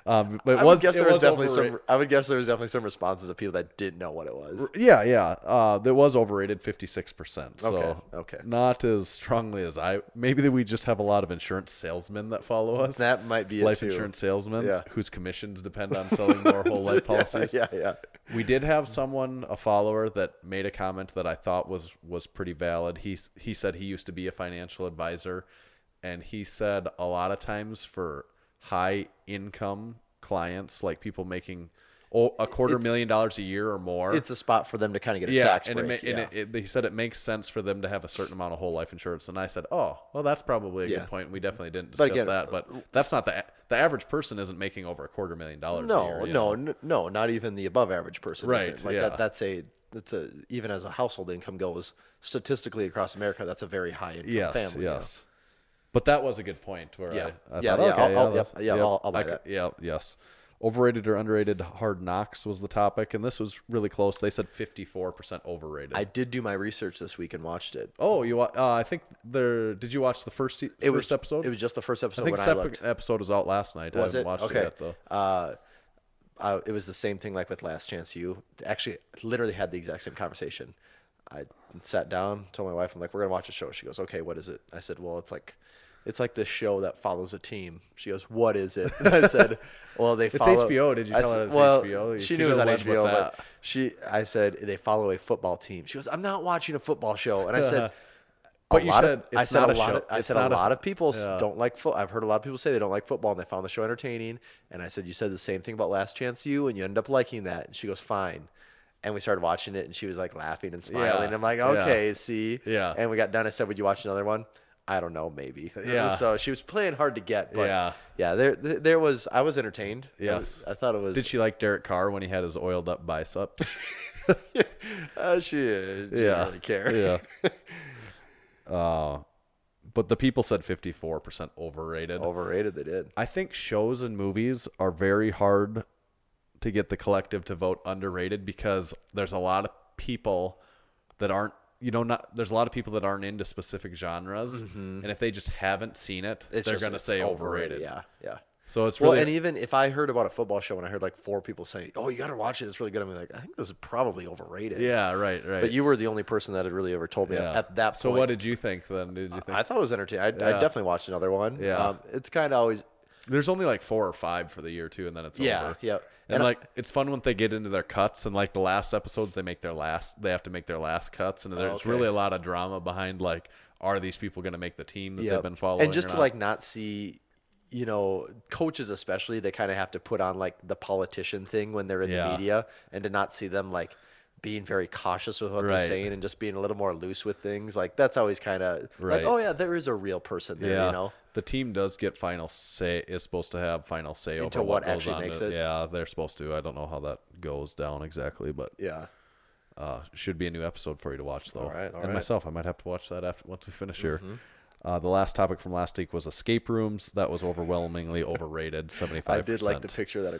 But I would guess there was definitely some responses of people that didn't know what it was. Yeah. That was overrated 56%. So Okay. not as strongly as maybe we just have a lot of insurance salesmen that follow us. That might be it life too. insurance salesmen Yeah. whose commissions depend on selling more whole life policies. Yeah. We did have a follower that made a comment that I thought was pretty valid. He said he used to be a financial advisor, and he said a lot of times for high income clients, like people making $250,000 a year or more, It's a spot for them to kind of get a tax break. he said it makes sense for them to have a certain amount of whole life insurance. And I said, oh, well, that's probably a good point. We definitely didn't discuss again, that, but that's not the average person isn't making over $250,000 a year. No, not even the above average person. Right, Isn't. Like yeah. that's even as a household income goes statistically across America, that's a very high income family. Yes. But that was a good point. Where Yeah. I Yeah, thought, yeah, I'll buy that. Yeah, yes. Overrated or underrated Hard Knocks was the topic, and this was really close. They said 54% overrated. I did do my research this week and watched it. Oh, I think did you watch the first episode? It was just the first episode I think when the I looked. episode was out last night. Was I haven't it? watched Okay. it yet, though. It was the same thing like with Last Chance U. Actually, literally had the exact same conversation. I sat down, told my wife, I'm like, we're gonna watch a show. She goes, okay, what is it? I said, well, it's like this show that follows a team. She goes, what is it? And I said, well, they follow. It's HBO. Did you tell her it's HBO? She knew it was on HBO, but I said they follow a football team. She goes, I'm not watching a football show. And I said, But you said it's not a show. a lot of people don't like football. I've heard a lot of people say they don't like football, and they found the show entertaining. And I said, you said the same thing about Last Chance U, and you ended up liking that. And she goes, fine. And we started watching it, and she was like laughing and smiling. Yeah. I'm like, okay, see. Yeah. And we got done. I said, would you watch another one? I don't know, maybe. Yeah. So she was playing hard to get, but Yeah. there was. I was entertained. Yes. I thought it was. Did she like Derek Carr when he had his oiled up biceps? She didn't really care. Yeah. But the people said 54% overrated. Overrated, they did. I think shows and movies are very hard to get the collective to vote underrated because there's a lot of people that aren't, not there's a lot of people that aren't into specific genres, and if they just haven't seen it, they're going to say overrated. Yeah. So it's really and even if I heard about a football show and I heard like 4 people saying, "Oh, you got to watch it. It's really good." I'm like, I think this is probably overrated. yeah, right. But you were the only person that had really ever told me at that point. So what did you think then? Did you think I thought it was entertaining. I'd definitely watch another one. Yeah. It's kind of always. There's only like 4 or 5 for the year too, and then it's over. Yeah. And like it's fun when they get into their cuts, and like the last episodes, they have to make their last cuts, and there's really a lot of drama behind like, are these people going to make the team that they've been following? And just to like not see, coaches especially, they kind of have to put on like the politician thing when they're in the media, and to not see them like being very cautious with what they're saying and just being a little more loose with things. Like that's always kind of like, oh yeah, there is a real person there, The team does get is supposed to have final say into over what goes actually on makes to, it. Yeah, they're supposed to. I don't know how that goes down exactly, but yeah. Should be a new episode for you to watch though. All right. Myself, I might have to watch that once we finish here. The last topic from last week was escape rooms. That was overwhelmingly overrated, 75%. I did like the picture that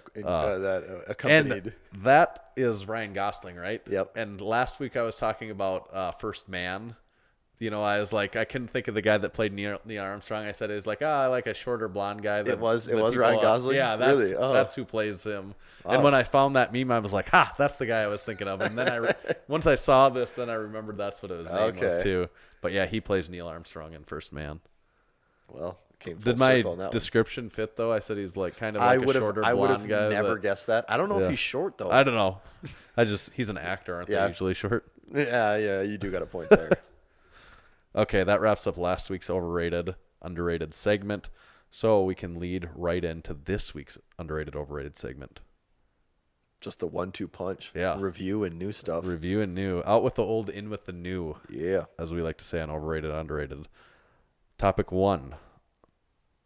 accompanied. And that is Ryan Gosling, right? Yep. And last week I was talking about First Man. I was like, I couldn't think of the guy that played Neil Armstrong. I said it was like, I like a shorter blonde guy. It was Ryan Gosling? Yeah, that's who plays him. Wow. And when I found that meme, I was like, that's the guy I was thinking of. And then once I saw this, then I remembered that's what his name was too. But yeah, he plays Neil Armstrong in First Man. Well, came full did my circle on that description fit though? I said he's like kind of like a shorter blonde guy. I would have never guessed that. I don't know if he's short though. I don't know. He's an actor, aren't they usually short? Yeah, you do got a point there. Okay, that wraps up last week's overrated, underrated segment. So we can lead right into this week's underrated, overrated segment. Just the 1-2 punch. Yeah. Review and new stuff. Review and new. Out with the old, in with the new. Yeah. As we like to say on overrated, underrated. Topic 1.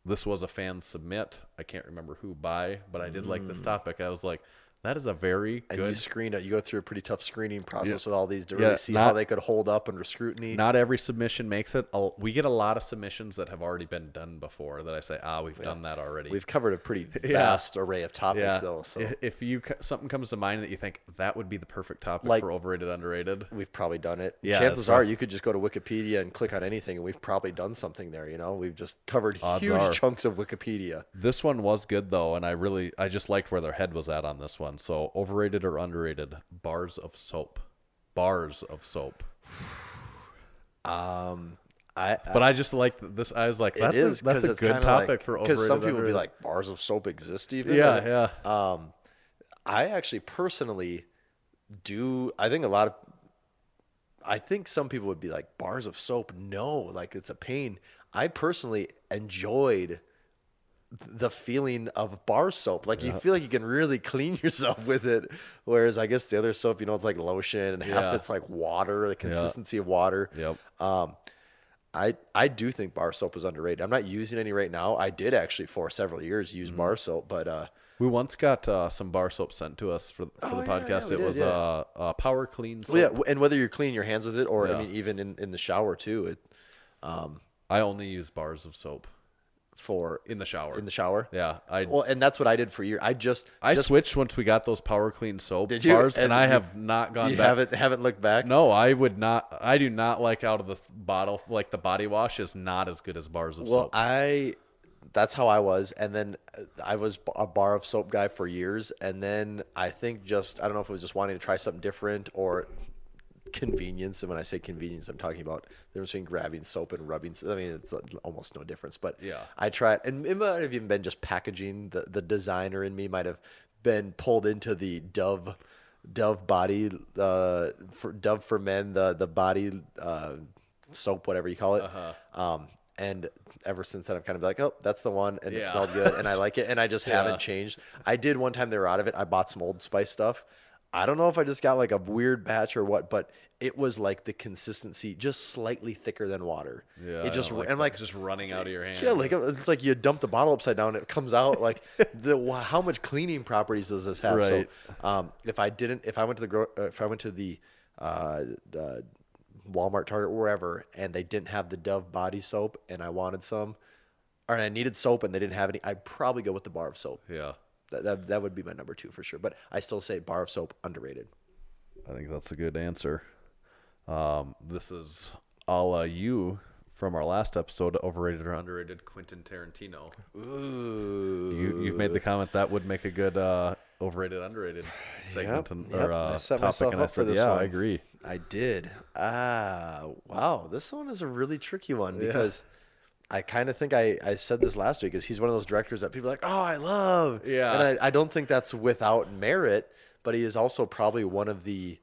This was a fan submit. I can't remember who by, but I did like this topic. I was like, that is a very good. And you screen it. You go through a pretty tough screening process with all these to really see how they could hold up under scrutiny. Not every submission makes it. We get a lot of submissions that have already been done before that I say, we've done that already. We've covered a pretty vast array of topics though. So if something comes to mind that you think that would be the perfect topic for overrated, underrated, we've probably done it. Yeah, chances are you could just go to Wikipedia and click on anything, and we've probably done something there. We've just covered huge chunks of Wikipedia. This one was good though, and I just liked where their head was at on this one. So overrated or underrated, bars of soap. But I just like this. I was like, that's a good topic for overrated. Because some people would be like, bars of soap exist even. Yeah. I actually personally do. I think some people would be like, bars of soap. No, like it's a pain. I personally enjoyed the feeling of bar soap. Like you feel like you can really clean yourself with it. Whereas I guess the other soap, it's like lotion and half it's like water, the consistency of water. Yep. I do think bar soap is underrated. I'm not using any right now. I did actually for several years use bar soap, but we once got some bar soap sent to us for the podcast. It was a Power Clean soap. Well, and whether you're cleaning your hands with it or I mean even in the shower too. I only use bars of soap. In the shower. Yeah. And that's what I did for years. I switched once we got those Power Clean soap did you? bars, and I have not gone back. You haven't looked back? No, I would not. I do not like out of the bottle. Like the body wash is not as good as bars of soap. That's how I was. And then I was a bar of soap guy for years. And then I think I don't know if it was just wanting to try something different or convenience. And when I say convenience, I'm talking about the difference between grabbing soap and rubbing. I mean, it's almost no difference, but I tried, and it might have even been just packaging. The designer in me might have been pulled into the Dove body, for Dove for men, the body soap, whatever you call it. And ever since then, I've kind of been like, oh, that's the one, and it smelled good, and I like it, and I just haven't changed. I did one time they were out of it. I bought some Old Spice stuff. I don't know if I just got like a weird batch or what, but it was like the consistency just slightly thicker than water. Yeah, it just and like just running out of your hand. Yeah, like it's like you dump the bottle upside down, and it comes out like how much cleaning properties does this have? Right. So, if I went to the Walmart, Target, wherever, and they didn't have the Dove body soap, and I wanted some, or I needed soap and they didn't have any, I'd probably go with the bar of soap. Yeah. That would be my number 2 for sure. But I still say bar of soap underrated. I think that's a good answer. This is a la you from our last episode, overrated or underrated Quentin Tarantino. Ooh. You've made the comment that would make a good overrated, underrated segment I set topic. myself And I up for said, this yeah, one. I agree. I did. Wow. This one is a really tricky one because I kind of think I said this last week, is he's one of those directors that people are like, oh, I love. Yeah. And I don't think that's without merit, but he is also probably one of the,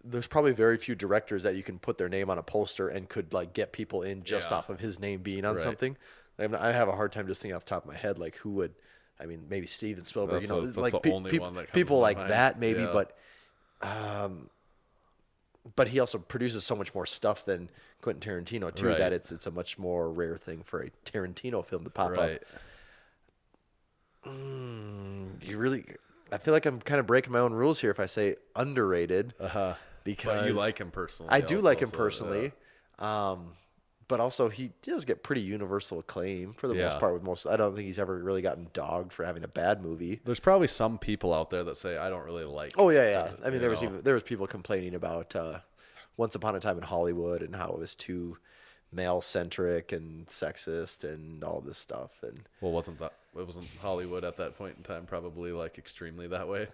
there's probably very few directors that you can put their name on a poster and could like get people in just off of his name being on Right. something. I have a hard time just thinking off the top of my head, like who would, I mean, maybe Steven Spielberg, That's like the only one that comes people to like mind. that maybe, Yeah. but he also produces so much more stuff than Quentin Tarantino too, Right. that it's a much more rare thing for a Tarantino film to pop Right. up. I feel like I'm kind of breaking my own rules here if I say underrated. Because But you like him personally. I do also, like him so, personally. But also he does get pretty universal acclaim for the most part. I don't think he's ever really gotten dogged for having a bad movie. There's probably some people out there that say I don't really like. Oh yeah. I mean, you there was people complaining about Once Upon a Time in Hollywood and how it was too male centric and sexist and all this stuff. And Well, wasn't Hollywood at that point in time probably like extremely that way?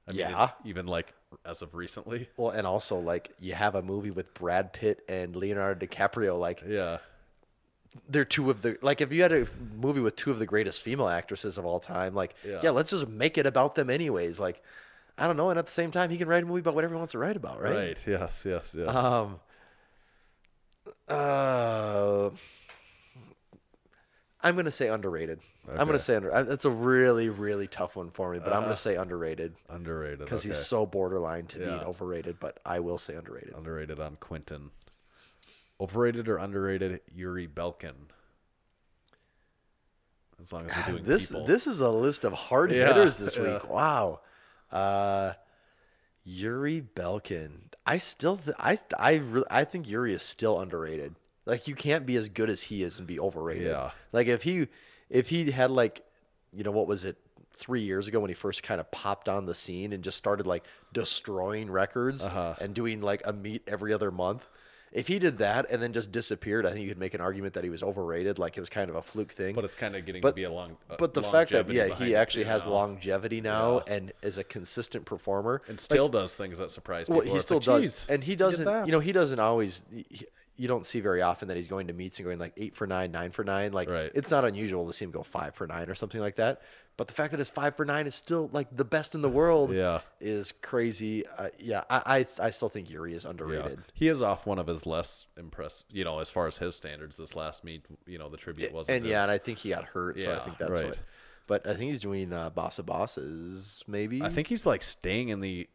I mean, Yeah. even like as of recently. well, and also like you have a movie with Brad Pitt and Leonardo DiCaprio, like Yeah. they're two of the, like if you had a movie with two of the greatest female actresses of all time, like Yeah. let's just make it about them anyways. Like I don't know, and at the same time he can write a movie about whatever he wants to write about, right? Right. Yes. I'm going to say underrated. I'm going Okay. to say that's a really, really tough one for me, but I'm going to say underrated Underrated. because Okay. he's so borderline to being Yeah. overrated, but I will say underrated. Underrated on Quentin. Overrated or underrated Yuri Belkin. As long as we're doing people. This is a list of hard Yeah, hitters this yeah. week. Wow. Yuri Belkin. I think Yuri is still underrated. Like you can't be as good as he is and be overrated. Yeah. Like if he had like, what was it, 3 years ago when he first kind of popped on the scene and just started like destroying records and doing like a meet every other month. If he did that and then just disappeared, I think you could make an argument that he was overrated, like it was kind of a fluke thing. But it's kind of getting But- to be a long. But the fact that longevity behind he it, actually too, has now. longevity now and is a consistent performer And still does things that surprise people. well, he It's still like, does, "Geez, and he did doesn't. that?" He doesn't always. You don't see very often that he's going to meets and going like 8 for 9, 9 for 9. Like Right. it's not unusual to see him go 5 for 9 or something like that. But the fact that his 5 for 9 is still like the best in the world Yeah. is crazy. I still think Yuri is Yeah. underrated. He is off one of his less impressive, as far as his standards. This last meet, the tribute wasn't. And I think he got hurt, so I Yeah, think that's right. what. But I think he's doing Bossa Bosses, maybe. I think he's like staying in the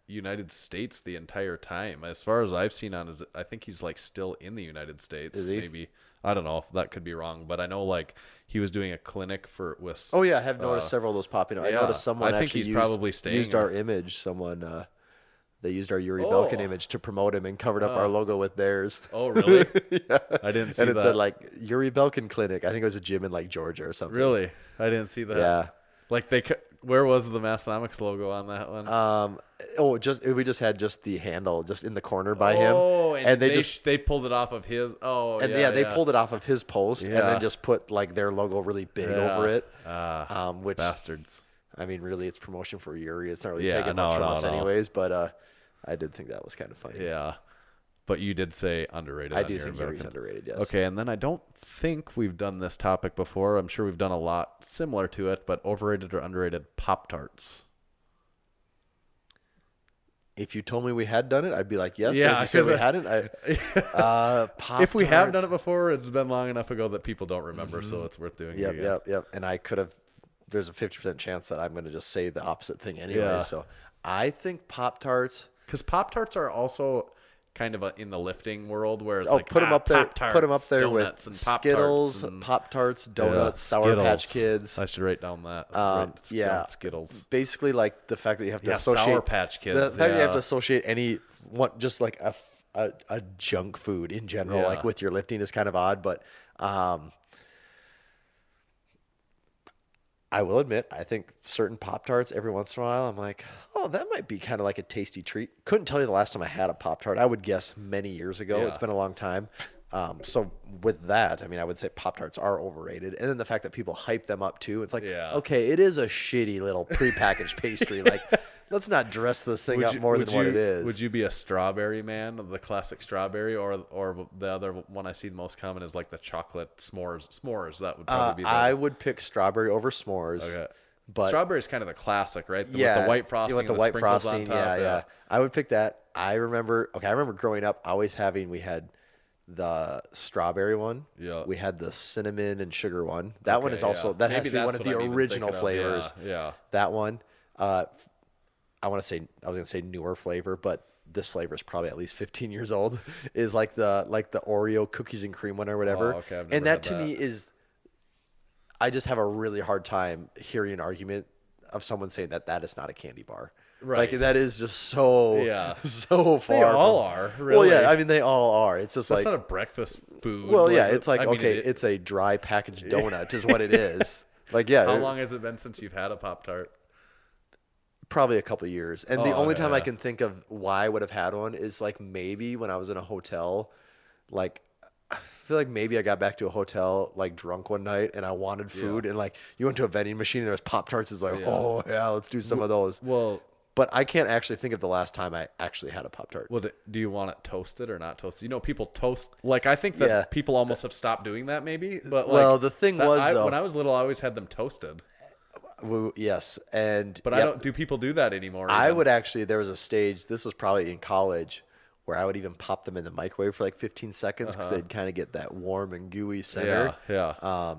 United States the entire time. As far as I've seen I think he's like still in the United States. Is he? Maybe I don't know if that could be wrong, but I know like he was doing a clinic with. Oh yeah, I have noticed several of those popping up. I yeah, noticed someone I think actually he's probably staying used in- our image. Someone they used our Yuri Belkin image to promote him and covered up our logo with theirs. Oh really? Yeah. I didn't see And it that. said like Yuri Belkin Clinic. I think it was a gym in like Georgia or something. Really? I didn't see that. Yeah. Like where was the Massenomics logo on that one? We just had just the handle just in the corner by Oh, him, and they they pulled it off of his. Oh, and yeah, they pulled it off of his post and Yeah. then just put like their logo really big over it. Which bastards. I mean, really, it's promotion for Yuri. It's not really Yeah, taking no, much from no, us no. anyways. But I did think that was kind of funny. Yeah, but you did say underrated. I on do your think American. Yuri's underrated. Yes. Okay, and then I don't think we've done this topic before. I'm sure we've done a lot similar to it, but overrated or underrated Pop-Tarts. If you told me we had done it, I'd be like, yes. Yeah, If you said we 'cause hadn't, If we have done Pop-Tarts. it before, it's been long enough ago that people don't remember, so it's worth doing. it again. Yep. And I could have. There's a 50% chance that I'm going to just say the opposite thing anyway. Yeah. So I think Pop-Tarts. Because Pop-Tarts are also kind of in the lifting world where it's Oh, like put them up there. Pop-Tarts, Put them up there with donuts, and Pop-Tarts Skittles, and- Pop-Tarts, Yeah, donuts, Sour Patch Skittles. Kids. I should write down that. Yeah. Down Skittles. Basically, like the fact that you have to Yeah, associate Sour Patch Kids, The fact that you have yeah. to associate just like a junk food in general, Yeah. like with your lifting, is kind of odd. But I will admit, I think certain Pop-Tarts every once in a while, I'm like, oh, that might be kind of like a tasty treat. Couldn't tell you the last time I had a Pop-Tart. I would guess many years ago. Yeah. It's been a long time. So with that, I mean, I would say Pop-Tarts are overrated. And then the fact that people hype them up too. It's like, Yeah. okay, it is a shitty little prepackaged pastry. Like, let's not dress this thing up more than what it is. Would you be a strawberry man, the classic strawberry, or the other one I see the most common is like the chocolate s'mores? S'mores, that would probably be. I would pick strawberry over s'mores. Okay. But strawberry is kind of the classic, right? yeah, with the white frosting, with the and white sprinkles frosting. on top. Yeah. I would pick that. I remember growing up always having. We had the strawberry one. Yeah. We had the cinnamon and sugar one. That one Okay, is also yeah. that has Maybe to be one that's of what the I'm even original thinking of. flavors. Yeah. That one. I was gonna say newer flavor, but this flavor is probably at least 15 years old. Is like the Oreo cookies and cream one or whatever. Oh, okay, I've never and that had to me is. I just have a really hard time hearing an argument of someone saying that is not a candy bar. Right. Like that is just so so far. They all from- are, really. Well, yeah, I mean they all are. It's just That's like not a breakfast food. well, yeah, it's like I mean, okay, it's a dry packaged donut is what it is. Like yeah, How long has it been since you've had a Pop-Tart? probably a couple years. And the Oh, only time I yeah. can think of why I would have had one is like maybe when I was in a hotel, like I feel like maybe I got back to a hotel like drunk one night and I wanted food and like you went to a vending machine and there was Pop-Tarts. It's like, oh yeah, let's do some of those. Well, But I can't actually think of the last time I actually had a Pop-Tart. well, do you want it toasted or not toasted? You know, people toast. Like, I think that Yeah. people almost have stopped doing that, maybe. But like, Well, the thing was, though- when I was little, I always had them toasted. Yes, and But I yep. don't. Do people do that anymore? I even? would actually. There was a stage. This was probably in college, where I would even pop them in the microwave for like 15 seconds because they'd kind of get that warm and gooey center. Yeah.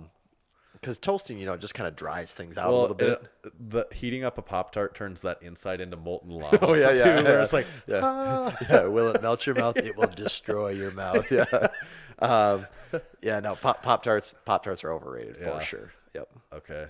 Because toasting, just kind of dries things out a Well, little bit. the heating up a Pop-Tart turns that inside into molten lava. Oh yeah, yeah. too, where it's like, yeah. Will it melt your mouth? It will destroy your mouth. Yeah. No. Pop-Tarts are overrated Yeah. for sure. Yep. okay,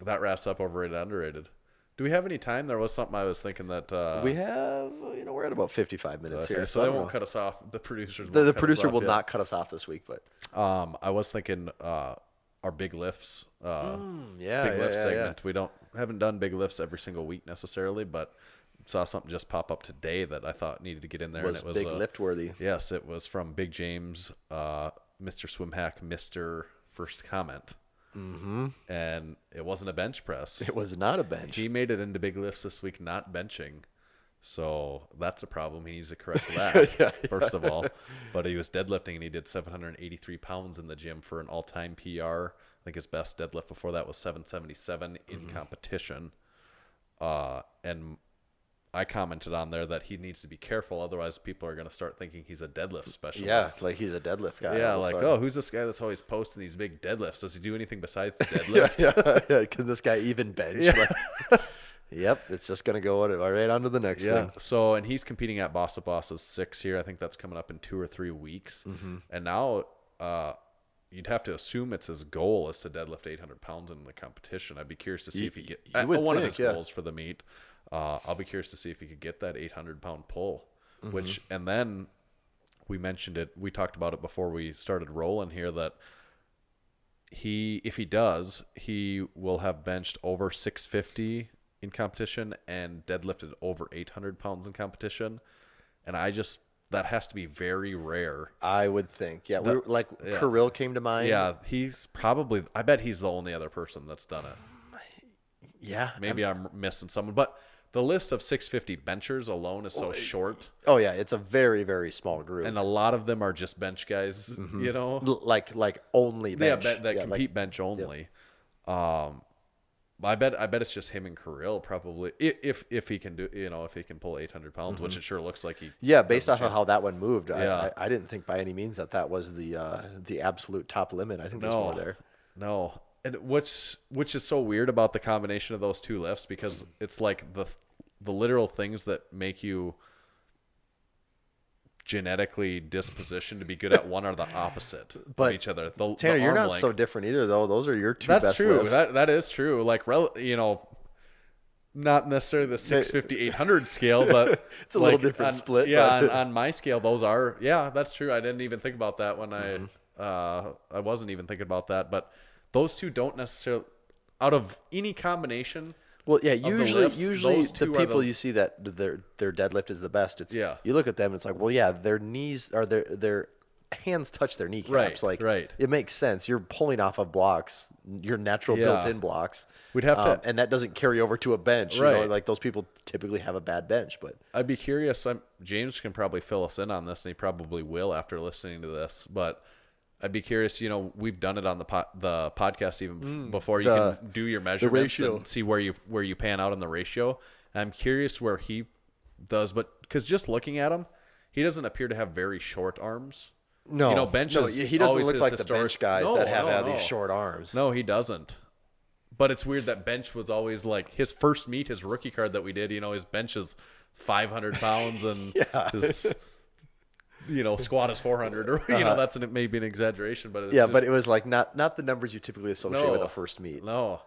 that wraps up overrated, underrated. Do we have any time? There was something I was thinking that We have. We're at about 55 minutes okay, here, so I they don't won't know. cut us off. The producers. The won't cut us producer off will yet. not cut us off this week, but I was thinking our big lifts. yeah, Big lift yeah. segment. We haven't done big lifts every single week necessarily, but saw something just pop up today that I thought needed to get in there. Was and it was big lift worthy. Yes, it was from Big James, Mr. Swimhack, Mr. First Comment. Mm-hmm. And it wasn't a bench press. It was not a bench. He made it into big lifts this week, not benching. So that's a problem. He needs to correct that, first of all. But he was deadlifting, and he did 783 pounds in the gym for an all-time PR. I think his best deadlift before that was 777 in competition. And I commented on there that he needs to be careful, otherwise people are going to start thinking he's a deadlift specialist. Yeah, like he's a deadlift guy. Yeah, all of a like, sudden. oh, who's this guy that's always posting these big deadlifts? Does he do anything besides deadlift? yeah. Can this guy even bench? Like, yep, it's just gonna go right on to the next Yeah. thing. So, and he's competing at Boss of Bosses 6 here. I think that's coming up in 2 or 3 weeks. Mm-hmm. And now, you'd have to assume it's his goal is to deadlift 800 pounds in the competition. I'd be curious to see if he get you would one of think, his yeah. goals for the meet. I'll be curious to see if he could get that 800-pound pull. Mm-hmm. Which, and then we mentioned it. We talked about it before we started rolling here that if he does, he will have benched over 650 in competition and deadlifted over 800 pounds in competition. And that has to be very rare. I would think. Yeah, Kirill came to mind. Yeah, I bet he's the only other person that's done it. Yeah. Maybe I'm missing someone, but the list of 650 benchers alone is so short, Oh yeah, it's a very, very small group. and a lot of them are just bench guys, Mm-hmm. you know? like only bench. Yeah, that Yeah, compete bench only. I bet it's just him and Kirill probably if he can do if he can pull 800 pounds, which it sure looks like he. Yeah, based off of how that one moved, Yeah. I didn't think by any means that was the absolute top limit. I think there's more there. No, and which is so weird about the combination of those two lifts because it's like the literal things that make you genetically dispositioned to be good at one are the opposite But, of each other. The Tanner, you're arm not length. so different either, though. Those are your two That's best true. lifts. That is true. Like, not necessarily the 650, 800 scale, but It's a little different split, Yeah, but- on my scale, those are. Yeah, that's true. I didn't even think about that when I wasn't even thinking about that. But those two don't necessarily. out of any combination. Well, yeah, the usually lifts, those the two are people the- you see that their deadlift is the best. It's Yeah. You look at them, it's like, well, yeah, their knees or their hands touch their kneecaps. Right. It makes sense. You're pulling off of blocks, your natural Yeah. built-in blocks. We'd have to- and that doesn't carry over to a bench. You Right. know, like those people typically have a bad bench, but I'd be curious. James can probably fill us in on this, and he probably will after listening to this. But I'd be curious. We've done it on the podcast even before. You can do your measurements ratio. and see where you pan out in the ratio. And I'm curious where he does, but because just looking at him, he doesn't appear to have very short arms. no, bench no, is he doesn't always look his like historic- the bench guys No, that have no, these no. short arms. No, he doesn't. But it's weird that bench was always like his first meet, his rookie card that we did. His bench is 500 pounds and his squat is 400, or that's maybe an exaggeration, but it's But it was like not the numbers you typically associate with a first meet. No.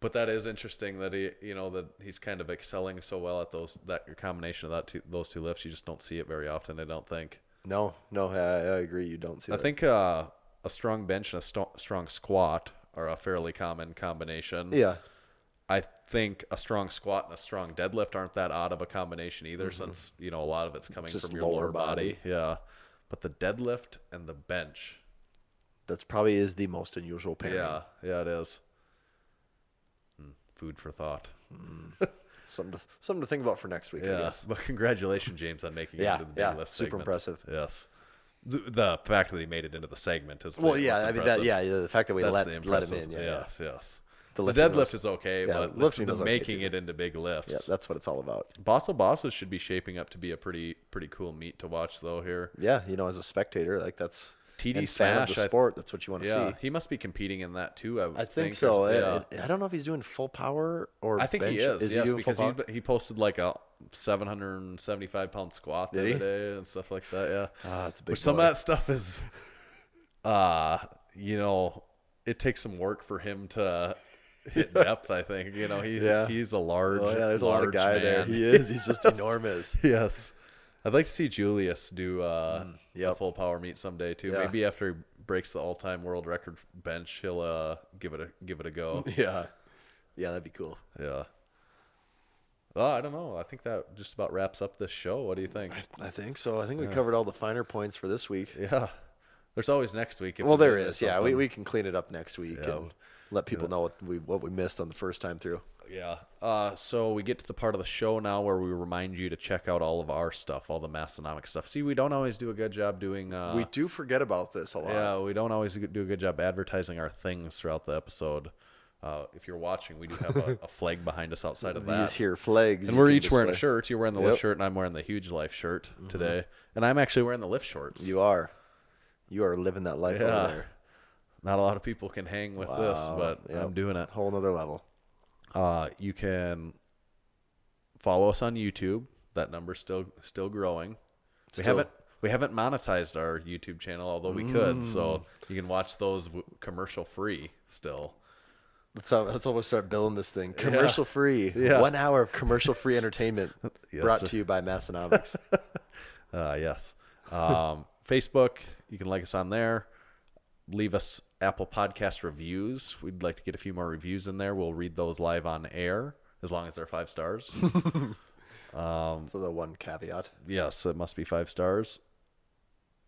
But that is interesting that that he's kind of excelling so well at that combination of those two lifts. You just don't see it very often, I don't think. No, I agree. You don't see I that. think a strong bench and a strong squat are a fairly common combination. Yeah. I think a strong squat and a strong deadlift aren't that odd of a combination either, since a lot of it's coming Just from your lower lower body. Yeah, but the deadlift and the bench. That's probably is the most unusual pairing. Yeah, it is. Food for thought. Something to think about for next week, I guess. But congratulations, James, on making it into the deadlift segment. Super impressive. Yes. The fact that he made it into the segment is Well, what's yeah, I mean impressive. the fact that we That's let the him impressive. in, yeah. Yes. The The lifting deadlift was- is okay, yeah, but lifting the was okay, making too. it into big lifts. Yeah, that's what it's all about. Bosses should be shaping up to be a pretty cool meet to watch though here. Yeah, as a spectator, like that's TD and fan of Smash, the sport. That's what you want to Yeah, see. he must be competing in that too. I think so. Yeah. I don't know if he's doing full power or I think bench. he is. Is Yes, he doing full because power? he posted like a 775-pound squat the Did he? other day and stuff like that. Yeah, That's a big. which some of boy. that stuff is, it takes some work for him to hit depth. I think he's a large. Oh yeah, there's a lot of large guy there. man. He is. He's just enormous. Yes. I'd like to see Julius do a yep. full power meet someday too. Yeah. Maybe after he breaks the all-time world record bench, he'll give it a go. Yeah, that'd be cool. Yeah. Well, I don't know. I think that just about wraps up this show. What do you think? I think so. I think we covered all the finer points for this week. Yeah. There's always next week. Well, there is. Yeah, we can clean it up next week Yeah. and let people know what we missed on the first time through. Yeah. So we get to the part of the show now where we remind you to check out all of our stuff, all the Massenomics stuff. See, we don't always do a good job doing. We do forget about this a lot. Yeah, we don't always do a good job advertising our things throughout the episode. If you're watching, we do have a flag behind us outside of that. These here flags. And you we're can each wearing a display. shirt. You're wearing the Yep. lift shirt, and I'm wearing the Huge Life shirt today. And I'm actually wearing the lift shorts. You are living that life Yeah. over there. Not a lot of people can hang with this, but Yep. I'm doing it. Whole nother level. You can follow us on YouTube. That number's still growing. Still. We haven't monetized our YouTube channel, although we could. So you can watch those commercial free still. Let's almost start building this thing. Commercial free. Yeah. 1 hour of commercial free entertainment Yeah, brought that's to you by Massenomics. Yes. Facebook, you can like us on there. Leave us Apple Podcast reviews. We'd like to get a few more reviews in there. We'll read those live on air, as long as they're 5 stars. So the one caveat. Yes, it must be 5 stars.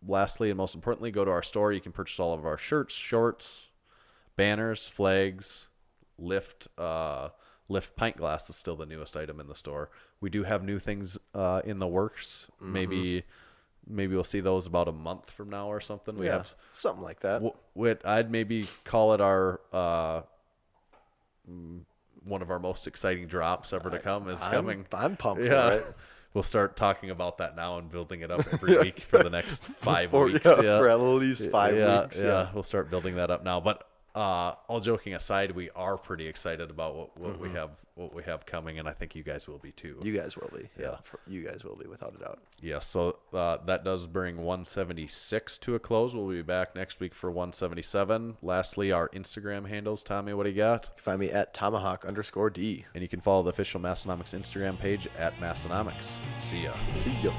Lastly, and most importantly, go to our store. You can purchase all of our shirts, shorts, banners, flags, lift pint glass is still the newest item in the store. We do have new things in the works. Maybe we'll see those about a month from now or something. We have something like that. I'd maybe call it our one of our most exciting drops ever to come is coming. I'm pumped Yeah. for it. We'll start talking about that now and building it up every week for the next 5 weeks. For at least 5 weeks. Yeah, we'll start building that up now. But all joking aside, we are pretty excited about what we have coming, and I think you guys will be too. You guys will be. Yeah. You guys will be, without a doubt. Yeah, so that does bring 176 to a close. We'll be back next week for 177. Lastly, our Instagram handles. Tommy, what do you got? Find me at Tomahawk_D. And you can follow the official Massenomics Instagram page at Massenomics. See ya. See ya.